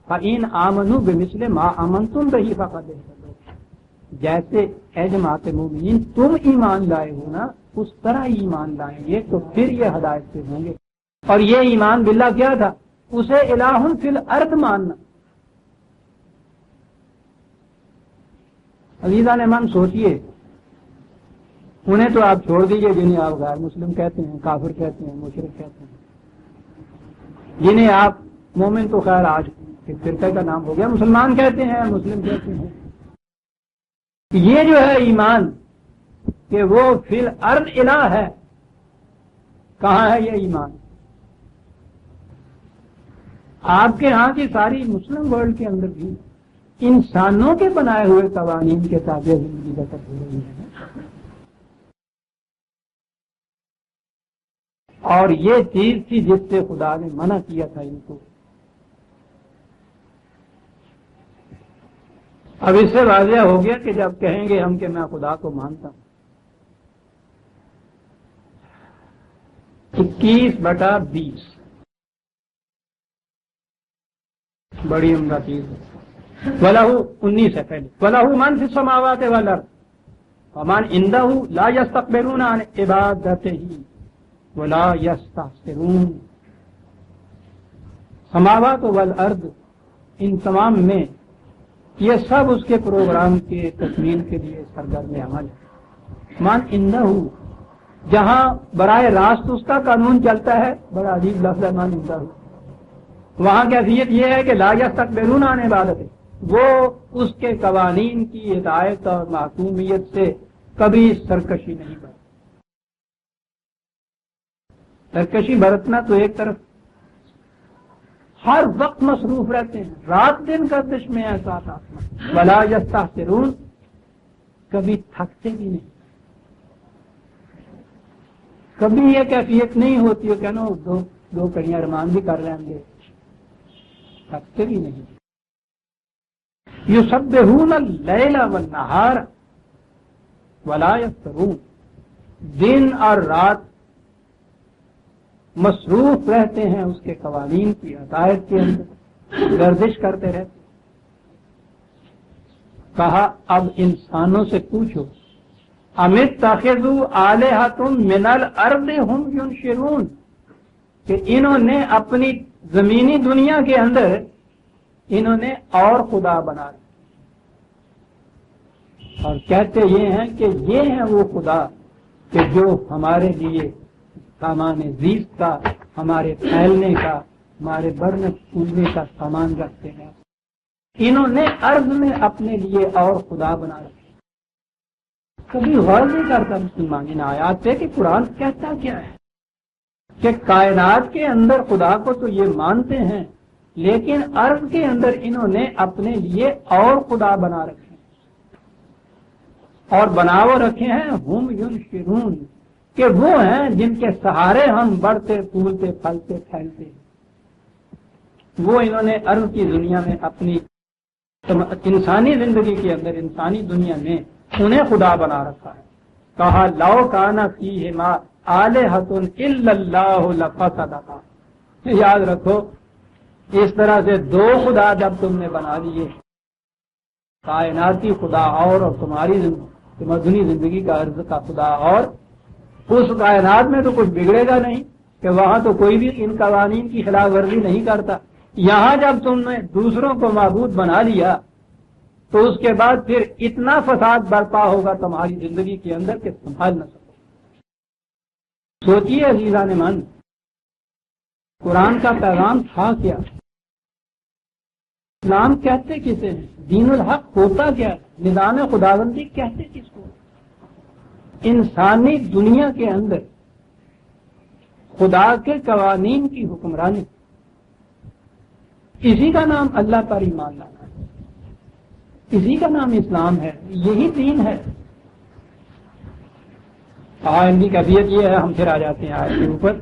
فَإِنْ آمَنُوا بِمِثْلِ مَا آمَنْتُمْ بِهِ فَقَدْ اهْتَدَوْا, جیسے اے جماعت مومنین تم ایمان لائے ہو نا اس طرح ایمان لائیں گے تو پھر یہ ہدایت سے ہوں گے. اور یہ ایمان باللہ کیا تھا؟ اسے الہ فی الارض ماننا. عزیزان من سوچئے, انہیں تو آپ چھوڑ دیجئے جنہیں آپ غیر مسلم کہتے ہیں, کافر کہتے ہیں, مشرک کہتے ہیں, جنہیں آپ مومن تو خیر آج ایک فرقہ کا نام ہو گیا مسلمان کہتے ہیں, مسلم کہتے ہیں. یہ جو ہے ایمان کہ وہ فی الارض الہ ہے, کہاں ہے یہ ایمان؟ آپ کے ہاں کی ساری مسلم ورلڈ کے اندر بھی انسانوں کے بنائے ہوئے قوانین کے تابع زندگی بسر ہو رہی ہے. اور یہ چیز تھی جس سے خدا نے منع کیا تھا ان کو. اب اس سے واضح ہو گیا کہ جب کہیں گے ہم کہ میں خدا کو مانتا ہوں, 21/20 بڑی عمدہ چیز ہے. وَلَهُ 19 ہے پہلے, وَلَهُ مَنْ فِي السَّمَاوَاتِ وَالْأَرْضِ وَمَنْ عِنْدَهُ لَا يَسْتَكْبِرُونَ عَنْ عِبَادَتِهِ وَلَا يَسْتَحْسِرُونَ. سماوات والارض, ان تمام میں یہ سب اس کے پروگرام کے تکمیل کے لیے سرگرم عمل ہے. من عندہ, جہاں براہ راست اس کا قانون چلتا ہے, بڑا عجیب لفظ ہے من عندہ, وہاں کیفیت یہ ہے کہ لا یستکبرون عن عبادت, وہ اس کے قوانین کی ہدایت اور معصومیت سے کبھی سرکشی نہیں برتتے. سرکشی برتنا تو ایک طرف ہر وقت مصروف رہتے ہیں, رات دن گردش میں ہے ساتھ آسمان. ولا یستحسرون, کبھی تھکتے بھی نہیں, کبھی یہ کیفیت نہیں ہوتی ہے کہ نا دو کڑیاں رمان بھی کر رہے ہیں, تھکتے بھی نہیں. یسبحون اللیل والنہار ولا یفترون, دن اور رات مصروف رہتے ہیں اس کے قوانین کی ہدایت کے اندر, گردش کرتے رہتے. کہا اب انسانوں سے پوچھو امیت تاخذو آلہۃ من الارض ہم ینشرون، کہ انہوں نے اپنی زمینی دنیا کے اندر انہوں نے اور خدا بنا رکھے اور کہتے یہ ہیں کہ یہ ہیں وہ خدا کہ جو ہمارے لیے سامان زیست کا، ہمارے پھیلنے کا، ہمارے بڑھنے پھولنے کا سامان رکھتے ہیں۔ انہوں نے ارض میں اپنے لیے اور خدا بنا رکھے۔ کبھی غور نہیں کرتا مسلمان ان آیات پہ کہ قرآن کہتا کیا ہے، کہ کائنات کے اندر خدا کو تو یہ مانتے ہیں، لیکن ارض کے اندر انہوں نے اپنے لیے اور خدا بنا رکھے اور بناو رکھے ہیں ہم ینشرون، کہ وہ ہیں جن کے سہارے ہم بڑھتے پھولتے پھلتے پھیلتے ہیں۔ وہ انہوں نے ارض کی دنیا میں اپنی انسانی زندگی کے اندر، انسانی دنیا میں انہیں خدا بنا رکھا ہے۔ کہا لو کان فیہما آلہۃ الا اللہ لفسدتا، یاد رکھو اس طرح سے دو خدا جب تم نے بنا لیے، کائناتی خدا اور تمہاری مدنی زندگی کا عرض کا خدا اور، اس کائنات میں تو کچھ بگڑے گا نہیں کہ وہاں تو کوئی بھی ان قوانین کی خلاف ورزی نہیں کرتا۔ یہاں جب تم نے دوسروں کو معبود بنا لیا تو اس کے بعد پھر اتنا فساد برپا ہوگا تمہاری زندگی کے اندر کہ سنبھال نہ سکو۔ سوچیے عزیزان من، قرآن کا پیغام تھا کیا؟ اسلام کہتے کسے ہیں؟ دین الحق ہوتا کیا ہے؟ نظام خداوندی کہتے کس کو؟ انسانی دنیا کے اندر خدا کے قوانین کی حکمرانی، اسی کا نام اللہ پر ایمان لانا ہے، اسی کا نام اسلام ہے، یہی دین ہے۔ ان کی کیفیت یہ ہے، ہم پھر آ جاتے ہیں آیت کے اوپر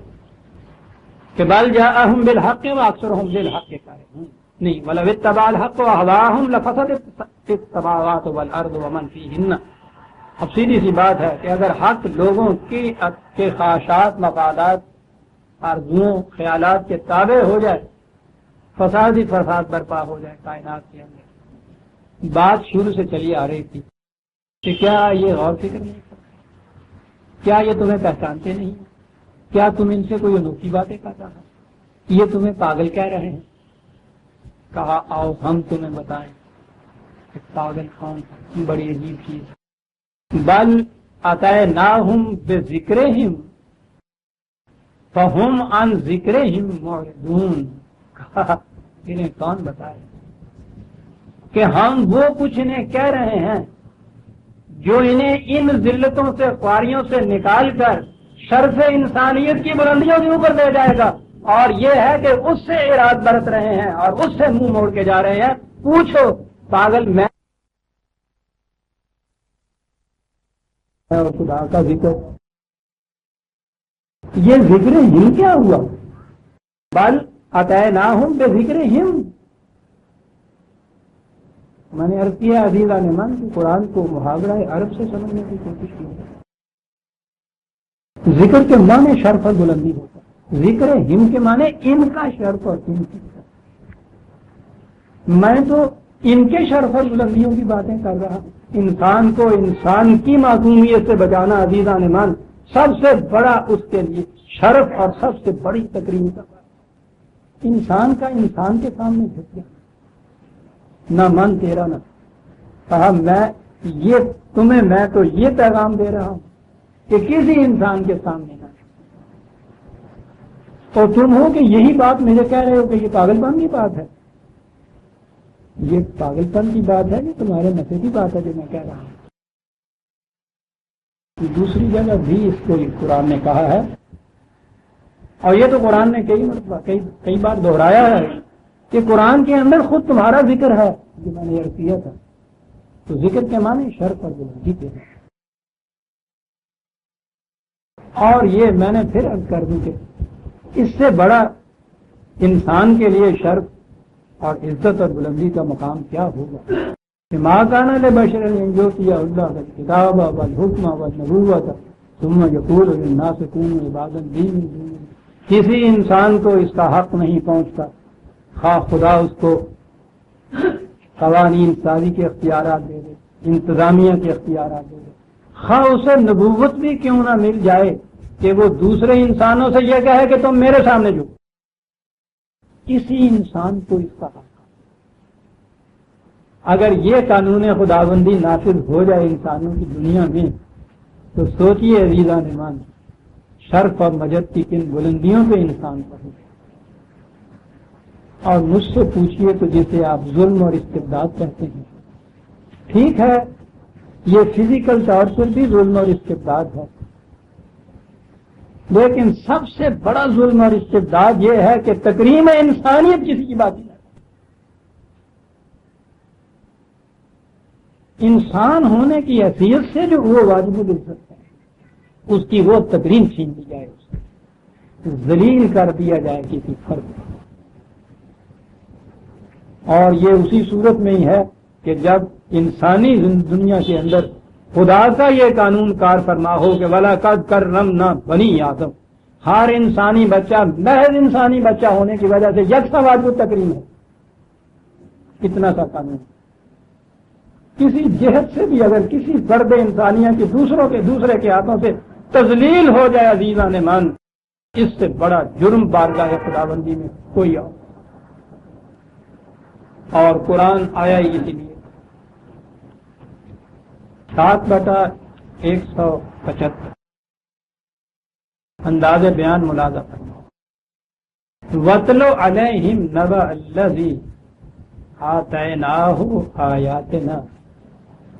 کہ بل جاءہم بالحق واکثرہم للحق کارہون، نہیں ولو اتبع الحق واہواہم لفسدت السماوات والارض ومن فیہن۔ اب سیدھی سی بات ہے کہ اگر حق لوگوں کے خواہشات، مفادات، آرزوؤں، خیالات کے تابع ہو جائے، فساد ہی فساد برپا ہو جائے کائنات کے اندر۔ بات شروع سے چلی آ رہی تھی کہ کیا یہ غور فکر نہیں کرتے؟ کیا یہ تمہیں پہچانتے نہیں؟ کیا تم ان سے کوئی انوکھی باتیں کرتا ہے؟ یہ تمہیں پاگل کہہ رہے ہیں؟ کہا آؤ ہم تمہیں بتائیں کہ پاگل کون ہے۔ بڑی عجیب چیز۔ بل اتیناہم بذکرہم فہم عن ذکرہم معرضون، کہا انہیں کون بتائے کہ ہم وہ کچھ انہیں کہہ رہے ہیں جو انہیں ان ذلتوں سے، خواریوں سے نکال کر شرف انسانیت کی بلندیوں کے اوپر لے جائے گا، اور یہ ہے کہ اس سے اراد برت رہے ہیں اور اس سے منہ موڑ کے جا رہے ہیں۔ پوچھو پاگل میں اور خدا کا ذکر، یہ ذکر ہم کیا ہوا؟ بل اتیناہم بذکرہم۔ میں نے عرض کیا عزیزان من کہ قرآن کو محاورہ عرب سے سمجھنے کی کوشش کی۔ ذکر کے معنی شرف اور بلندی ہوتا ہے، ذکر ہم کے معنی ان کا شرف اور ان کی۔ میں تو ان کے شرف اور بلندیوں کی باتیں کر رہا ہوں۔ انسان کو انسان کی معصومیت سے بچانا عزیزان من سب سے بڑا اس کے لیے شرف اور سب سے بڑی تقریم کا بات۔ انسان کا انسان کے سامنے جھک گیا، نہ من تیرا نہ، کہا میں تو یہ پیغام دے رہا ہوں کہ کسی انسان کے سامنے نہ، اور تم ہو کہ یہی بات مجھے کہہ رہے ہو کہ یہ پاگل پن کی بات ہے۔ یہ پاگل پن کی بات ہے کہ تمہارے نفع کی بات ہے جو میں کہہ رہا ہوں۔ دوسری جگہ بھی اس کو قرآن نے کہا ہے، اور یہ تو قرآن نے کئی بار دہرایا ہے کہ قرآن کے اندر خود تمہارا ذکر ہے، جو میں نے عرض کیا تھا۔ تو ذکر کے معنی شرف اور بلندی کے ہیں۔ اور یہ میں نے پھر عرض کر دوں کہ اس سے بڑا انسان کے لیے شرف اور عزت اور بلندی کا مقام کیا ہوگا کہ ما کان لبشر ان یؤتی اللہ الکتاب والحکم والنبوۃ ثم یقول للناس کونوا عبادا لی من دون اللہ۔ کسی انسان کو اس کا حق نہیں پہنچتا، خواہ خدا اس کو قوانین سازی کے اختیارات دے دے، انتظامیہ کے اختیارات دے دے، خواہ اسے نبوت بھی کیوں نہ مل جائے کہ وہ دوسرے انسانوں سے یہ کہے کہ تم میرے سامنے جھکو، کسی انسان کو اس کا حق۔ اگر یہ قانون خداوندی نافذ ہو جائے انسانوں کی دنیا میں تو سوچئے عزیزان ایمان، شرف اور مجد کی کن بلندیوں پہ انسان پہنچے۔ اور مجھ سے پوچھئے تو جسے آپ ظلم اور استبداد کہتے ہیں، ٹھیک ہے یہ فزیکل ٹارچر بھی ظلم اور استبداد ہے، لیکن سب سے بڑا ظلم اور استبداد یہ ہے کہ تکریم انسانیت کسی کی باقی نہ، انسان ہونے کی حیثیت سے جو وہ واجب العزت ہے اس کی وہ تکریم چھین دی جائے، اسے ذلیل کر دیا جائے کسی فرد کو۔ اور یہ اسی صورت میں ہی ہے کہ جب انسانی دنیا کے اندر خدا کا یہ قانون کار فرما ہو کہ وَلَقَدْ كَرَّمْنَا بَنِي آدم، ہر انسانی بچہ محض انسانی بچہ ہونے کی وجہ سے یکساں واجب التکریم ہے، اتنا سا قانون کسی جہت سے بھی اگر کسی فرد انسانیہ کی دوسرے کے ہاتھوں سے تذلیل ہو جائے عزیزان من، اس سے بڑا جرم بارگاہ خداوندی میں کوئی اور قرآن آیا ہی اسی لیے 7/175 انداز بیان ملاحظہ فرماؤ۔ وَاتْلُ عَلَيْهِمْ نَبَأَ الَّذِي آتَيْنَاهُ آيَاتِنَا،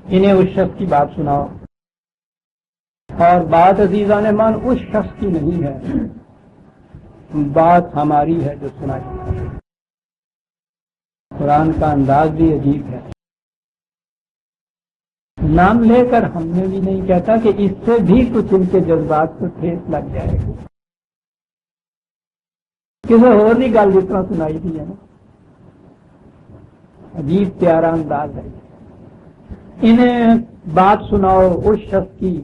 انہیں اس شخص کی بات سناؤ، اور بات عزیزان مان اس شخص کی نہیں ہے، بات ہماری ہے جو سنائی۔ قرآن کا انداز بھی عجیب ہے، نام لے کر ہم نے بھی نہیں کہتا کہ اس سے بھی کچھ ان کے جذبات کو ٹھیس لگ جائے گی، کسی اور نہیں گل جس طرح سنائی تھی ہے نا، عجیب پیارا انداز ہے۔ انہیں بات سناؤ اس شخص کی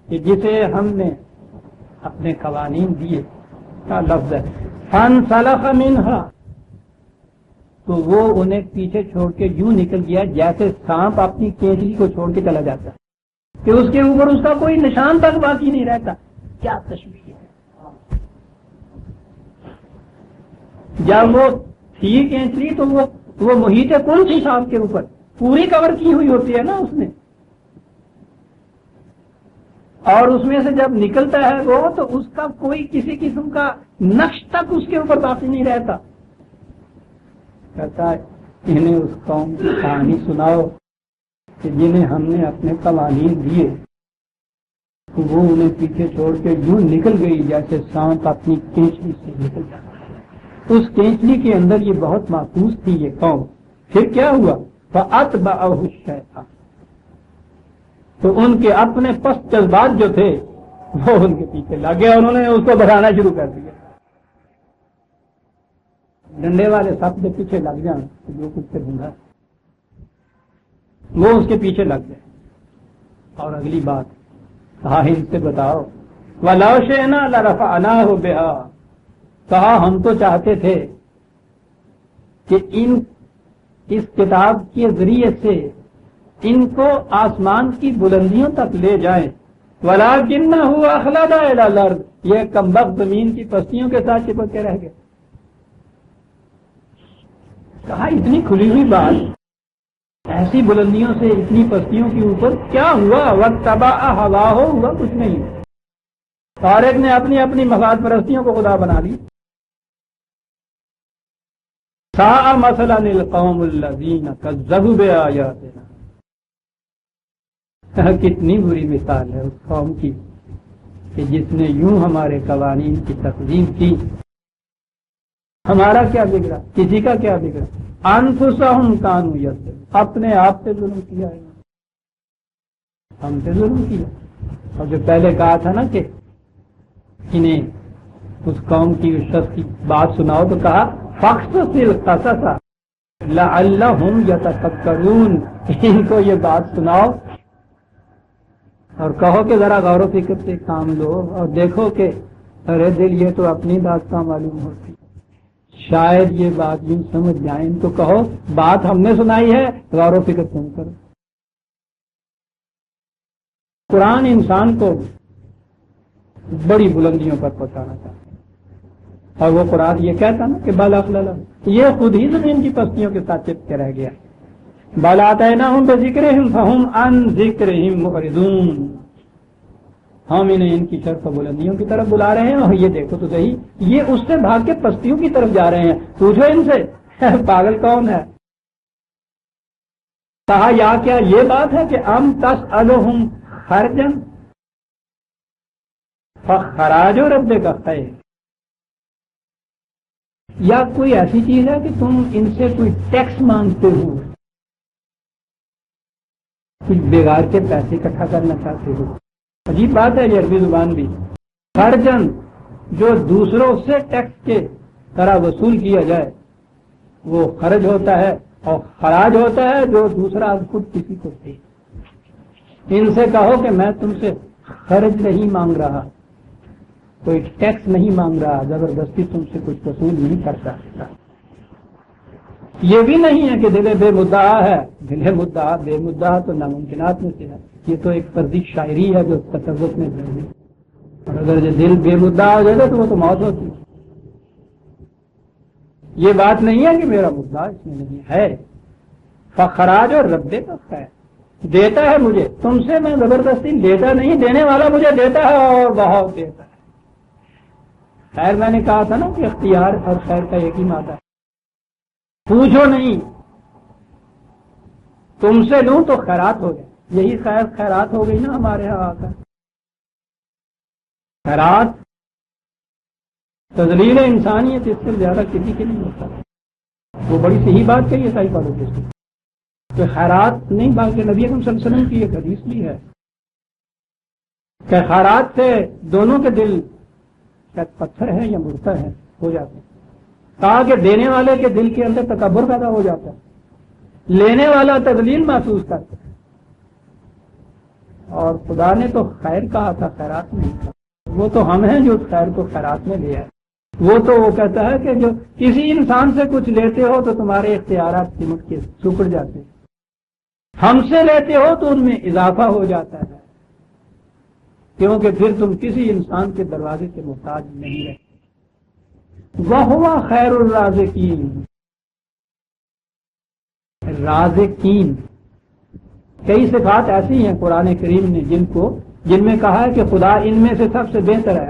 کہ جسے ہم نے اپنے قوانین دیے، کا لفظ ہے فَانْسَلَخَ مِنْهَا، تو وہ انہیں پیچھے چھوڑ کے یوں نکل گیا جیسے سانپ اپنی کینچلی کو چھوڑ کے چلا جاتا ہے کہ اس کے اوپر اس کا کوئی نشان تک باقی نہیں رہتا۔ کیا تشبیہ ہے! جب وہ تھی کینچلی تو وہ محیط کل تھی سانپ کے اوپر، پوری کور کی ہوئی ہوتی ہے نا اس نے، اور اس میں سے جب نکلتا ہے وہ تو اس کا کوئی کسی قسم کا نقش تک اس کے اوپر باقی نہیں رہتا۔ کہتا ہے انہیں اس قوم کی کہانی سناؤ کہ جنہیں ہم نے اپنے قوانین دیے تو وہ انہیں پیچھے چھوڑ کے یوں نکل گئی جیسے سانپ اپنی کینچلی سے نکل جاتا ہے۔ اس کینچلی کے اندر یہ بہت محفوظ تھی یہ قوم، پھر کیا ہوا؟ فَأَتْبَعَهُ الشَّيْطَانُ، تو ان کے اپنے پست جذبات جو تھے وہ ان کے پیچھے لگ گئے اور انہوں نے اس کو بڑھانا شروع کر دیا۔ ڈنڈے والے سب کے پیچھے لگ جائیں تو جو کچھ سے ڈھونڈا وہ اس کے پیچھے لگ گئے۔ اور اگلی بات کہا ان سے بتاؤ وَلَوْ شِئْنَا لَرَفَعْنَاهُ بِهَا، کہا ہم تو چاہتے تھے کہ اس کتاب کے ذریعے سے ان کو آسمان کی بلندیوں تک لے جائیں، وَلَكِنَّهُ أَخْلَدَ إِلَى الْأَرْضِ، یہ کمبخت زمین کی پستیوں کے ساتھ چپک کے رہ گئے۔ کہا اتنی کھلی ہوئی بات، ایسی بلندیوں سے اتنی پستیوں کے اوپر کیا ہوا؟ وَاتَّبَعَ هَوَاهُ، ہوا کچھ نہیں، طارق نے اپنی اپنی مفاد پرستیوں کو خدا بنا لی۔ سَاءَ مَثَلًا الْقَوْمُ الَّذِينَ كَذَّبُوا بِآيَاتِنَا، کتنی بری مثال ہے اس قوم کی کہ جس نے یوں ہمارے قوانین کی تکذیب کی۔ ہمارا کیا بگڑا؟ کسی کا کیا بگڑا؟ انفسہم کانوا یظلمون، اپنے آپ سے ظلم کیا ہے، ہم سے ظلم کیا۔ اور جو پہلے کہا تھا نا کہ انہیں اس قوم کی اس شخص کی بات سناؤ تو کہا فَاقْصُصِ الْقَصَصَ لَعَلَّهُمْ يَتَفَكَّرُونَ، ان کو یہ بات سناؤ اور کہو کہ ذرا غور و فکر سے کام لو اور دیکھو کہ ارے دل یہ تو اپنی داستان معلوم ہوتی، شاید یہ بات یوں سمجھ جائیں تو کہو بات ہم نے سنائی ہے، غور و فکر تم کرو۔ قرآن انسان کو بڑی بلندیوں پر پہنچانا چاہتا ہے، اور وہ قرآن یہ کہتا نا کہ بل اغلل، یہ خود ہی زمین کی پستیوں کے ساتھ چپک کے رہ گیا۔ بل آتیناہم بذکرہم فہم عن ذکرہم معرضون، ہم انہیں ان کی شرف و بلندیوں کی طرف بلا رہے ہیں، اور یہ دیکھو تو صحیح، یہ اس سے بھاگ کے پستیوں کی طرف جا رہے ہیں۔ پوچھو ان سے پاگل کون ہے؟ کہا یا کیا یہ بات ہے کہ ام تسألہم خرجا فخراج ربک خیر، یا کوئی ایسی چیز ہے کہ تم ان سے کوئی ٹیکس مانگتے ہو، کچھ بگاڑ کے پیسے اکٹھا کرنا چاہتے ہو؟ عجیب بات ہے یہ عربی زبان بھی۔ خرجن جو دوسروں سے ٹیکس کے طرح وصول کیا جائے وہ خرج ہوتا ہے، اور خراج ہوتا ہے جو دوسرا خود کسی کو دے۔ ان سے کہو کہ میں تم سے خرج نہیں مانگ رہا، کوئی ٹیکس نہیں مانگ رہا، زبردستی تم سے کچھ وصول نہیں کرتا۔ یہ بھی نہیں ہے کہ دل بے مدعا ہے، دل مدعا بے مدعا تو ناممکنات میں سے ہے، یہ تو ایک فردی شاعری ہے جو تصوف میں ہے، اور اگر جو دل بے مدعا ہو جائے تو وہ تو موت ہوتی ہے۔ یہ بات نہیں ہے کہ میرا مدعا اس میں نہیں ہے۔ فخراج اور ربے کا خیر، دیتا ہے مجھے، تم سے میں زبردستی لیتا نہیں، دینے والا مجھے دیتا ہے اور بہت دیتا ہے۔ خیر میں نے کہا تھا نا کہ اختیار اور خیر کا ایک ہی مادہ ہے۔ پوچھو نہیں، تم سے لوں تو خیرات ہو جائے، یہی خیرات ہو گئی نا ہمارے ہاں آ کر۔ خیرات تذلیل انسانیت، اس سے زیادہ کسی کے نہیں ہوتا۔ وہ بڑی صحیح بات کہی ہے سائیکالوجسٹ نے کہ خیرات نہیں، بلکہ نبی اکرم صلی اللہ علیہ وسلم کی ایک حدیث بھی ہے کہ خیرات سے دونوں کے دل شاید پتھر ہے یا مرتا ہے ہو جاتے ہیں، کہا کہ دینے والے کے دل کے اندر تکبر پیدا ہو جاتا ہے، لینے والا تذلیل محسوس کرتا ہے، اور خدا نے تو خیر کہا تھا، خیرات نہیں کہا۔ وہ تو ہم ہیں جو خیر کو خیرات میں لے آئے۔ وہ تو وہ کہتا ہے کہ جو کسی انسان سے کچھ لیتے ہو تو تمہارے اختیارات سمٹ کے سکڑ جاتے ہیں، ہم سے لیتے ہو تو ان میں اضافہ ہو جاتا ہے، کیونکہ پھر تم کسی انسان کے دروازے کے محتاج نہیں رہتے۔ وَهُوَ خَيْرُ الرَّازِقِينَ، رازقین، کئی صفات ایسی ہیں قرآن کریم نے جن میں کہا ہے کہ خدا ان میں سے سب سے بہتر ہے،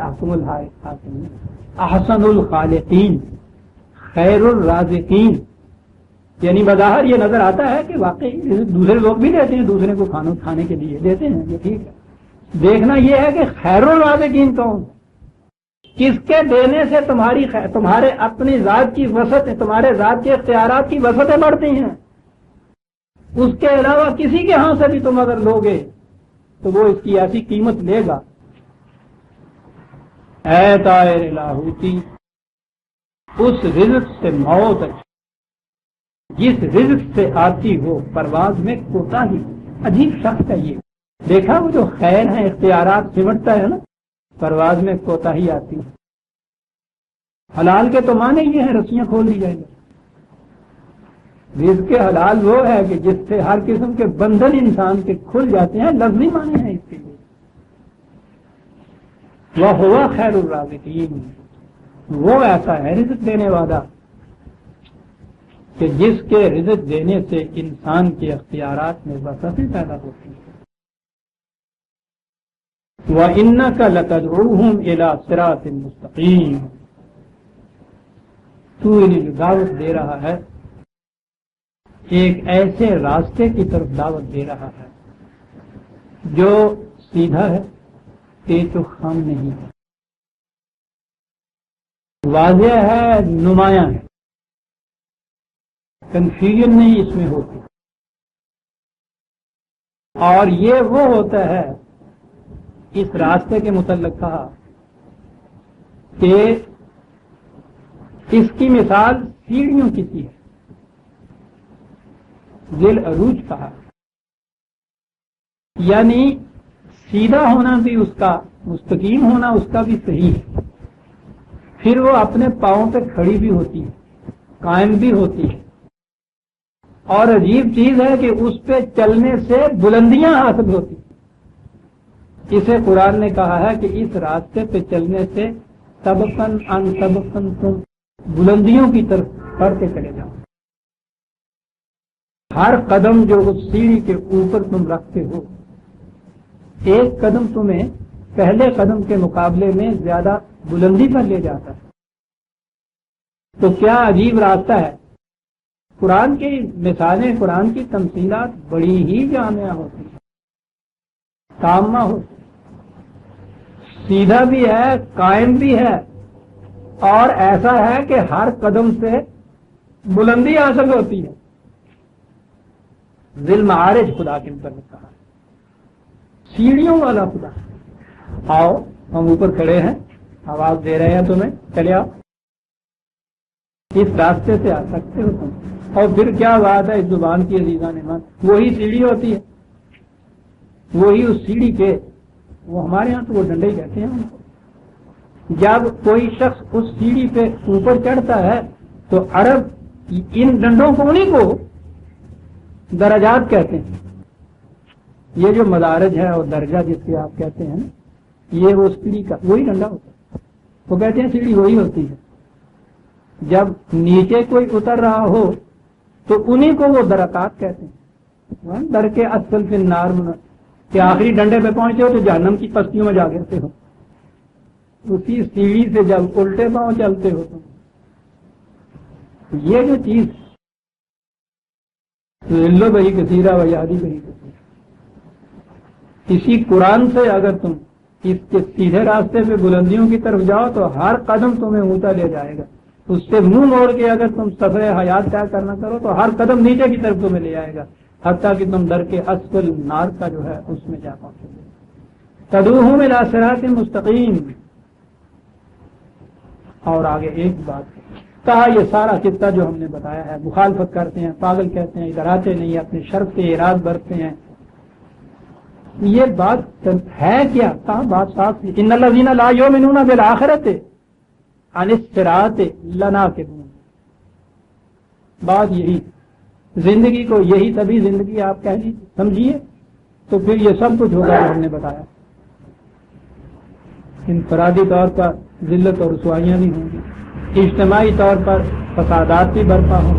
احسن الخالقین، خیر الرازقین، یعنی بظاہر یہ نظر آتا ہے کہ واقعی دوسرے لوگ بھی دیتے ہیں، دوسرے کو کھانے کے لیے دیتے ہیں، یہ ٹھیک ہے۔ دیکھنا یہ ہے کہ خیر الرازقین کون، کس کے دینے سے تمہارے اپنی ذات کی وسعت، تمہارے ذات کے اختیارات کی وسعتیں بڑھتی ہیں، اس کے علاوہ کسی کے ہاں سے بھی تم اگر لوگے تو وہ اس کی ایسی قیمت لے گا۔ اے طائر لاہوتی، اس رزق سے موت جس رزق سے آتی ہو پرواز میں کوتاہی، عجیب شخص ہے یہ، دیکھا وہ جو خیر ہیں اختیارات سمٹتا ہے نا، پرواز میں کوتاہی آتی ہے۔ حلال کے تو معنی یہ ہے رسیاں کھول دی جائیں گے، رزق حلال وہ ہے کہ جس سے ہر قسم کے بندھن انسان کے کھل جاتے ہیں، لفظی معنی ہے اس کے لیے۔ وَهُوَ خَيْرُ الرَّازِقِينَ، وہ ایسا ہے رزق دینے والا کہ جس کے رزق دینے سے انسان کے اختیارات میں وسعتیں پیدا ہوتی ہیں۔ وَإِنَّكَ لَتَدْعُوهُمْ إِلَىٰ صِرَاطٍ مُسْتَقِيمٍ، تو انہیں دعوت دے رہا ہے، ایک ایسے راستے کی طرف دعوت دے رہا ہے جو سیدھا ہے، پیچ و خم نہیں ہے، واضح ہے، نمایاں ہے، کنفیوژن نہیں اس میں ہوتی، اور یہ وہ ہوتا ہے، اس راستے کے متعلق کہا کہ اس کی مثال سیڑھیوں کی سی ہے، ذیل عروج کہا، یعنی سیدھا ہونا بھی اس کا، مستقیم ہونا اس کا بھی صحیح ہے، پھر وہ اپنے پاؤں پہ کھڑی بھی ہوتی ہے، قائم بھی ہوتی ہے، اور عجیب چیز ہے کہ اس پہ چلنے سے بلندیاں حاصل ہوتی ہیں۔ اسے قرآن نے کہا ہے کہ اس راستے پہ چلنے سے سبقن ان سبقن تم بلندیوں کی طرف بڑھتے چلے جاؤ. ہر قدم جو اس سیڑھی کے اوپر تم رکھتے ہو، ایک قدم تمہیں پہلے قدم کے مقابلے میں زیادہ بلندی پر لے جاتا ہے. تو کیا عجیب راستہ ہے. قرآن کی مثالیں، قرآن کی تمثیلات بڑی ہی جامع ہوتی ہیں، تامہ ہوتی، سیدھا بھی ہے، قائم بھی ہے، اور ایسا ہے کہ ہر قدم سے بلندی حاصل ہوتی ہے. ذی المعارج خدا کے اوپر نے کہا، سیڑھیوں والا خدا. آؤ ہم اوپر کھڑے ہیں، آواز دے رہے ہیں تمہیں، چلے آؤ، اس راستے سے آ سکتے ہو تم. اور پھر کیا بات ہے اس زبان کی عزیزان ایمان، وہی سیڑھی ہوتی ہے، وہی اس سیڑھی کے، وہ ہمارے ہاں تو وہ ڈنڈے ہی کہتے ہیں ان کو. جب کوئی شخص اس سیڑھی پہ اوپر چڑھتا ہے تو عرب ان ڈنڈوں کو، انہیں کو درجات کہتے ہیں. یہ جو مدارج ہے اور درجہ جس کے آپ کہتے ہیں نا، یہ وہ سیڑھی کا وہی ڈنڈا ہوتا ہے. وہ کہتے ہیں سیڑھی وہی ہوتی ہے. جب نیچے کوئی اتر رہا ہو تو انہیں کو وہ درکات کہتے ہیں. در کے اسفل فی النار، کہ آخری ڈنڈے پہ پہنچے ہو تو جہنم کی پستیوں میں جا گرتے ہو. اسی سیڑھی سے جب الٹے پاؤں چلتے ہو تو یہ جو چیز لو بہی کثیرہ و یادی بہی کثیرہ، اسی قرآن سے اگر تم اس کے سیدھے راستے پہ بلندیوں کی طرف جاؤ تو ہر قدم تمہیں اونچا لے جائے گا. اس سے منہ موڑ کے اگر تم سفر حیات طے کرنا کرو تو ہر قدم نیچے کی طرف تمہیں لے جائے گا، حتیٰ کہ تم در کے اسفل نار کا جو ہے اس میں جا پہنچو گے. تدعوہم الی صراط مستقیم. اور آگے ایک بات کہا، یہ سارا قصہ جو ہم نے بتایا ہے، مخالفت کرتے ہیں، پاگل کہتے ہیں، ادھر آتے نہیں، اپنے شرف سے اراد برتتے ہیں، یہ بات ہے کیا؟ کہاں بات صاف تھی، ان الذین لا یؤمنون بالآخرۃ عن الصراط لناکبون. بات یہی، زندگی کو یہی طبی زندگی آپ کہہ لیجیے، سمجھیے، تو پھر یہ سب کچھ ہوگا جو ہم نے بتایا. انفرادی طور پر ذلت اور رسوائیاں بھی ہوں گی، اجتماعی طور پر فسادات بھی برپا ہوں.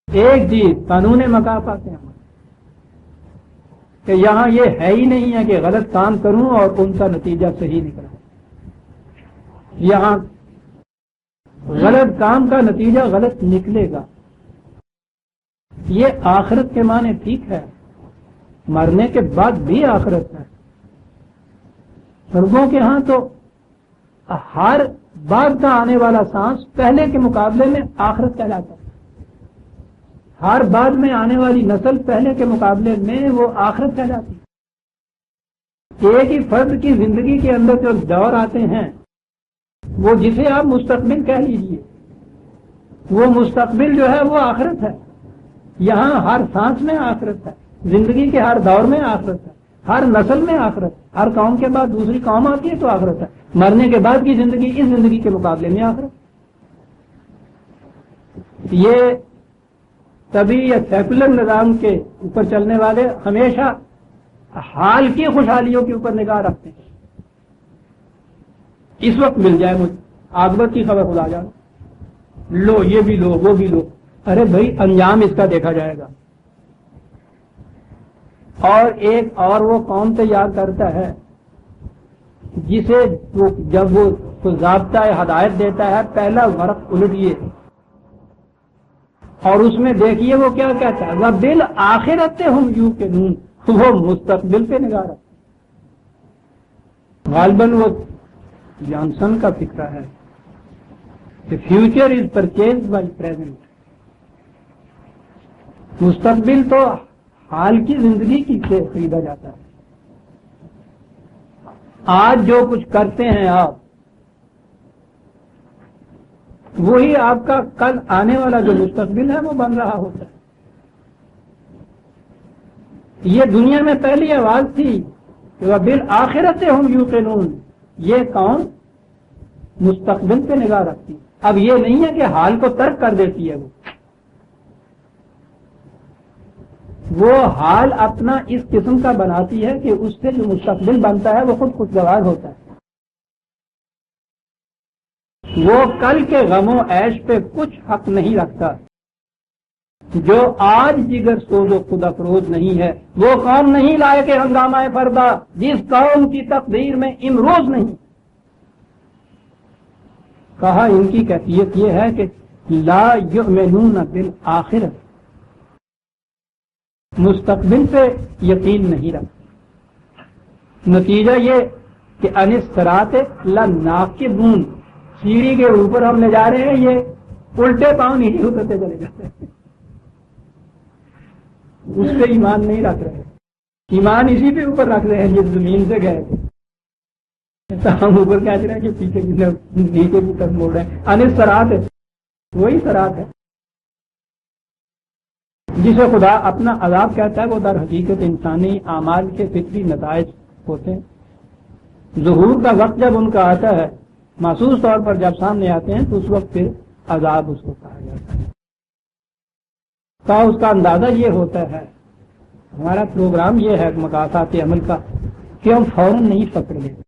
ایک چیز قانون مکافات ہے کہ یہاں یہ ہے ہی نہیں ہے کہ غلط کام کروں اور ان کا نتیجہ صحیح نکلا. یہاں غلط کام کا نتیجہ غلط نکلے گا. یہ آخرت کے معنی ٹھیک ہے، مرنے کے بعد بھی آخرت ہے. لوگوں کے ہاں تو ہر بعد کا آنے والا سانس پہلے کے مقابلے میں آخرت کہلاتا ہے. ہر بعد میں آنے والی نسل پہلے کے مقابلے میں وہ آخرت کہلاتی ہے. ایک ہی فرد کی زندگی کے اندر جو دور آتے ہیں وہ جسے آپ مستقبل کہہ لیجیے، وہ مستقبل جو ہے وہ آخرت ہے. یہاں ہر سانس میں آخرت ہے، زندگی کے ہر دور میں آخرت ہے، ہر نسل میں آخرت ہے. ہر قوم کے بعد دوسری قوم آتی ہے تو آخرت ہے. مرنے کے بعد کی زندگی اس زندگی کے مقابلے میں آخرت. یہ طبی یا سیکولر نظام کے اوپر چلنے والے ہمیشہ حال کی خوشحالیوں کے اوپر نگاہ رکھتے ہیں. اس وقت مل جائے مجھے عاقبت کی خبر خدا جانا، لو یہ بھی لو وہ بھی لو. ارے بھائی انجام اس کا دیکھا جائے گا. اور ایک اور وہ قوم تیار کرتا ہے جسے جب وہ ضابطہ ہدایت دیتا ہے، پہلا ورق الٹیے اور اس میں دیکھیے وہ کیا کہتا ہے، وَبِالْآخِرَةِ هُمْ يُوقِنُونَ. وہ مستقبل پہ نگاہ رکھتا ہے. غالباً وہ جانسن کا فکرہ ہے کہ future is purchase by present. مستقبل تو حال کی زندگی کی سے خریدا جاتا ہے. آج جو کچھ کرتے ہیں آپ، وہی آپ کا کل آنے والا جو مستقبل ہے وہ بن رہا ہوتا ہے. یہ دنیا میں پہلی آواز تھی کہ وَبِالْآخِرَةِ هُمْ يُوقِنُونَ. یہ قوم مستقبل پہ نگاہ رکھتی. اب یہ نہیں ہے کہ حال کو ترک کر دیتی ہے وہ. وہ حال اپنا اس قسم کا بناتی ہے کہ اس سے جو مستقبل بنتا ہے وہ خود خوشگوار ہوتا ہے. وہ کل کے غم و عیش پہ کچھ حق نہیں رکھتا. جو آج جگر سوز و خود افروز نہیں ہے وہ قوم نہیں لائے کہ ہنگامہ فردا جس قوم کی تقدیر میں امروز نہیں. کہا ان کی کیفیت یہ ہے کہ لا یؤمنون بالآخرہ، مستقبل پہ یقین نہیں رکھتے. نتیجہ یہ کہ ان الصراط لناکبون، سیڑھی کے اوپر ہم لے جا رہے ہیں، یہ الٹے پاؤں نیچے اترتے چلے جاتے ہیں. اس پہ ایمان نہیں رکھ رہے، ایمان اسی پہ اوپر رکھ رہے ہیں جس زمین سے گئے تھے. ہم اوپر کہہ رہے ہیں کہ پیچھے نیچے کی طرف موڑ رہے ہیں. ان الصراط ہے، وہی صراط ہے جسے خدا اپنا عذاب کہتا ہے. وہ در حقیقت انسانی اعمال کے فطری نتائج ہوتے ہیں. ظہور کا وقت جب ان کا آتا ہے، محسوس طور پر جب سامنے آتے ہیں، تو اس وقت پھر عذاب اس کو کہا جاتا ہے. کا اس کا اندازہ یہ ہوتا ہے، ہمارا پروگرام یہ ہے مقاصد عمل کا کہ ہم فوراً نہیں پکڑ لیتے،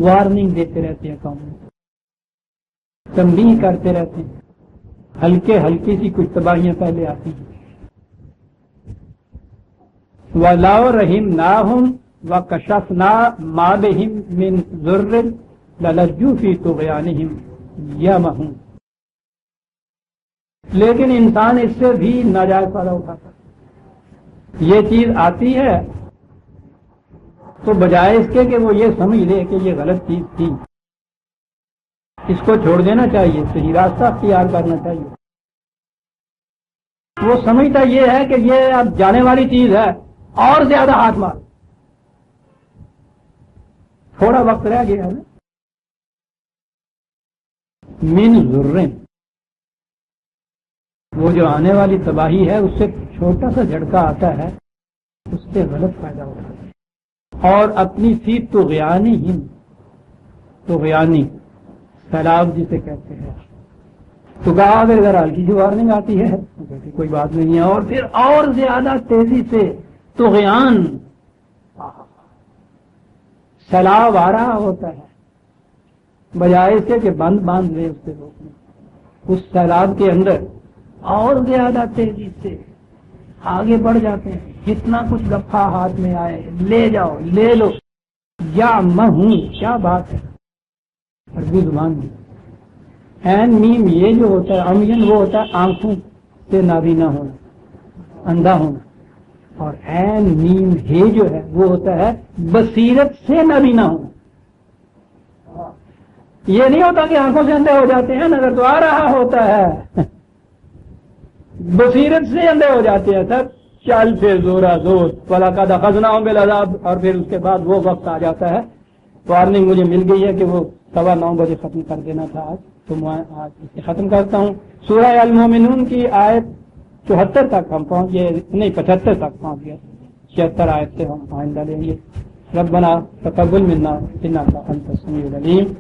وارننگ دیتے رہتے ہیں، قوموں کو تنبیہ کرتے رہتے ہیں. ہلکے ہلکی سی کچھ تباہیاں پہلے آتی ہیں. وَلَوْ رَحِمْنَاهُمْ وَكَشَفْنَا مَا بِهِمْ مِنْ ضُرٍّ لَلَجُّوا فِي طُغْيَانِهِمْ يَعْمَهُونَ. لیکن انسان اس سے بھی ناجائز فائدہ اٹھاتا ہے. یہ چیز آتی ہے تو بجائے اس کے کہ وہ یہ سمجھ لے کہ یہ غلط چیز تھی، اس کو چھوڑ دینا چاہیے، صحیح راستہ اختیار کرنا چاہیے. وہ سمجھتا یہ ہے کہ یہ اب جانے والی چیز ہے، اور زیادہ ہاتھ مار، تھوڑا وقت رہ گیا ہے نا. من ذرن، وہ جو آنے والی تباہی ہے اس سے چھوٹا سا جھٹکا آتا ہے، اس سے غلط فائدہ ہوتا ہے. اور اپنی فی طغیانی سیلاب جسے کہتے ہیں، تو کہا اگر ہلکی سی وارننگ آتی ہے تو کوئی بات نہیں ہے، اور پھر اور زیادہ تیزی سے طغیان، سیلاب آ رہا ہوتا ہے، بجائے اس کے کہ بند باندھ لے اس سے روکنے، اس سیلاب کے اندر اور زیادہ تیزی سے آگے بڑھ جاتے ہیں. جتنا کچھ گپھا ہاتھ میں آئے لے جاؤ، لے لو. یا مہوں، کیا بات ہے عربی زبان میں. عین میم یہ جو ہوتا ہے، امین وہ ہوتا ہے آنکھوں سے نابینا ہونا، اندھا ہونا، اور عین میم ہے جو ہے وہ ہوتا ہے بصیرت سے نابینا ہونا. یہ نہیں ہوتا کہ آنکھوں سے اندھے ہو جاتے ہیں، نظر تو آ رہا ہوتا ہے، بصیرت سے اندھے ہو جاتے ہیں. سب چل پھر زورا زور وَلَقَدْ أَخَذْنَاهُم بِالْعَذَابِ، اور پھر اس کے بعد وہ وقت آ جاتا ہے. وارننگ مجھے مل گئی ہے کہ وہ 9:15 بجے ختم کر دینا تھا آج، تو میں آج اسے ختم کرتا ہوں. سورہ المومنون کی آیت 74 تک ہم پہنچ گئے، نہیں 75 تک پہنچ گئے. 76 آیت سے ہم آئندہ لیں گے. ربنا تقبل منا انک انت السمیع العلیم.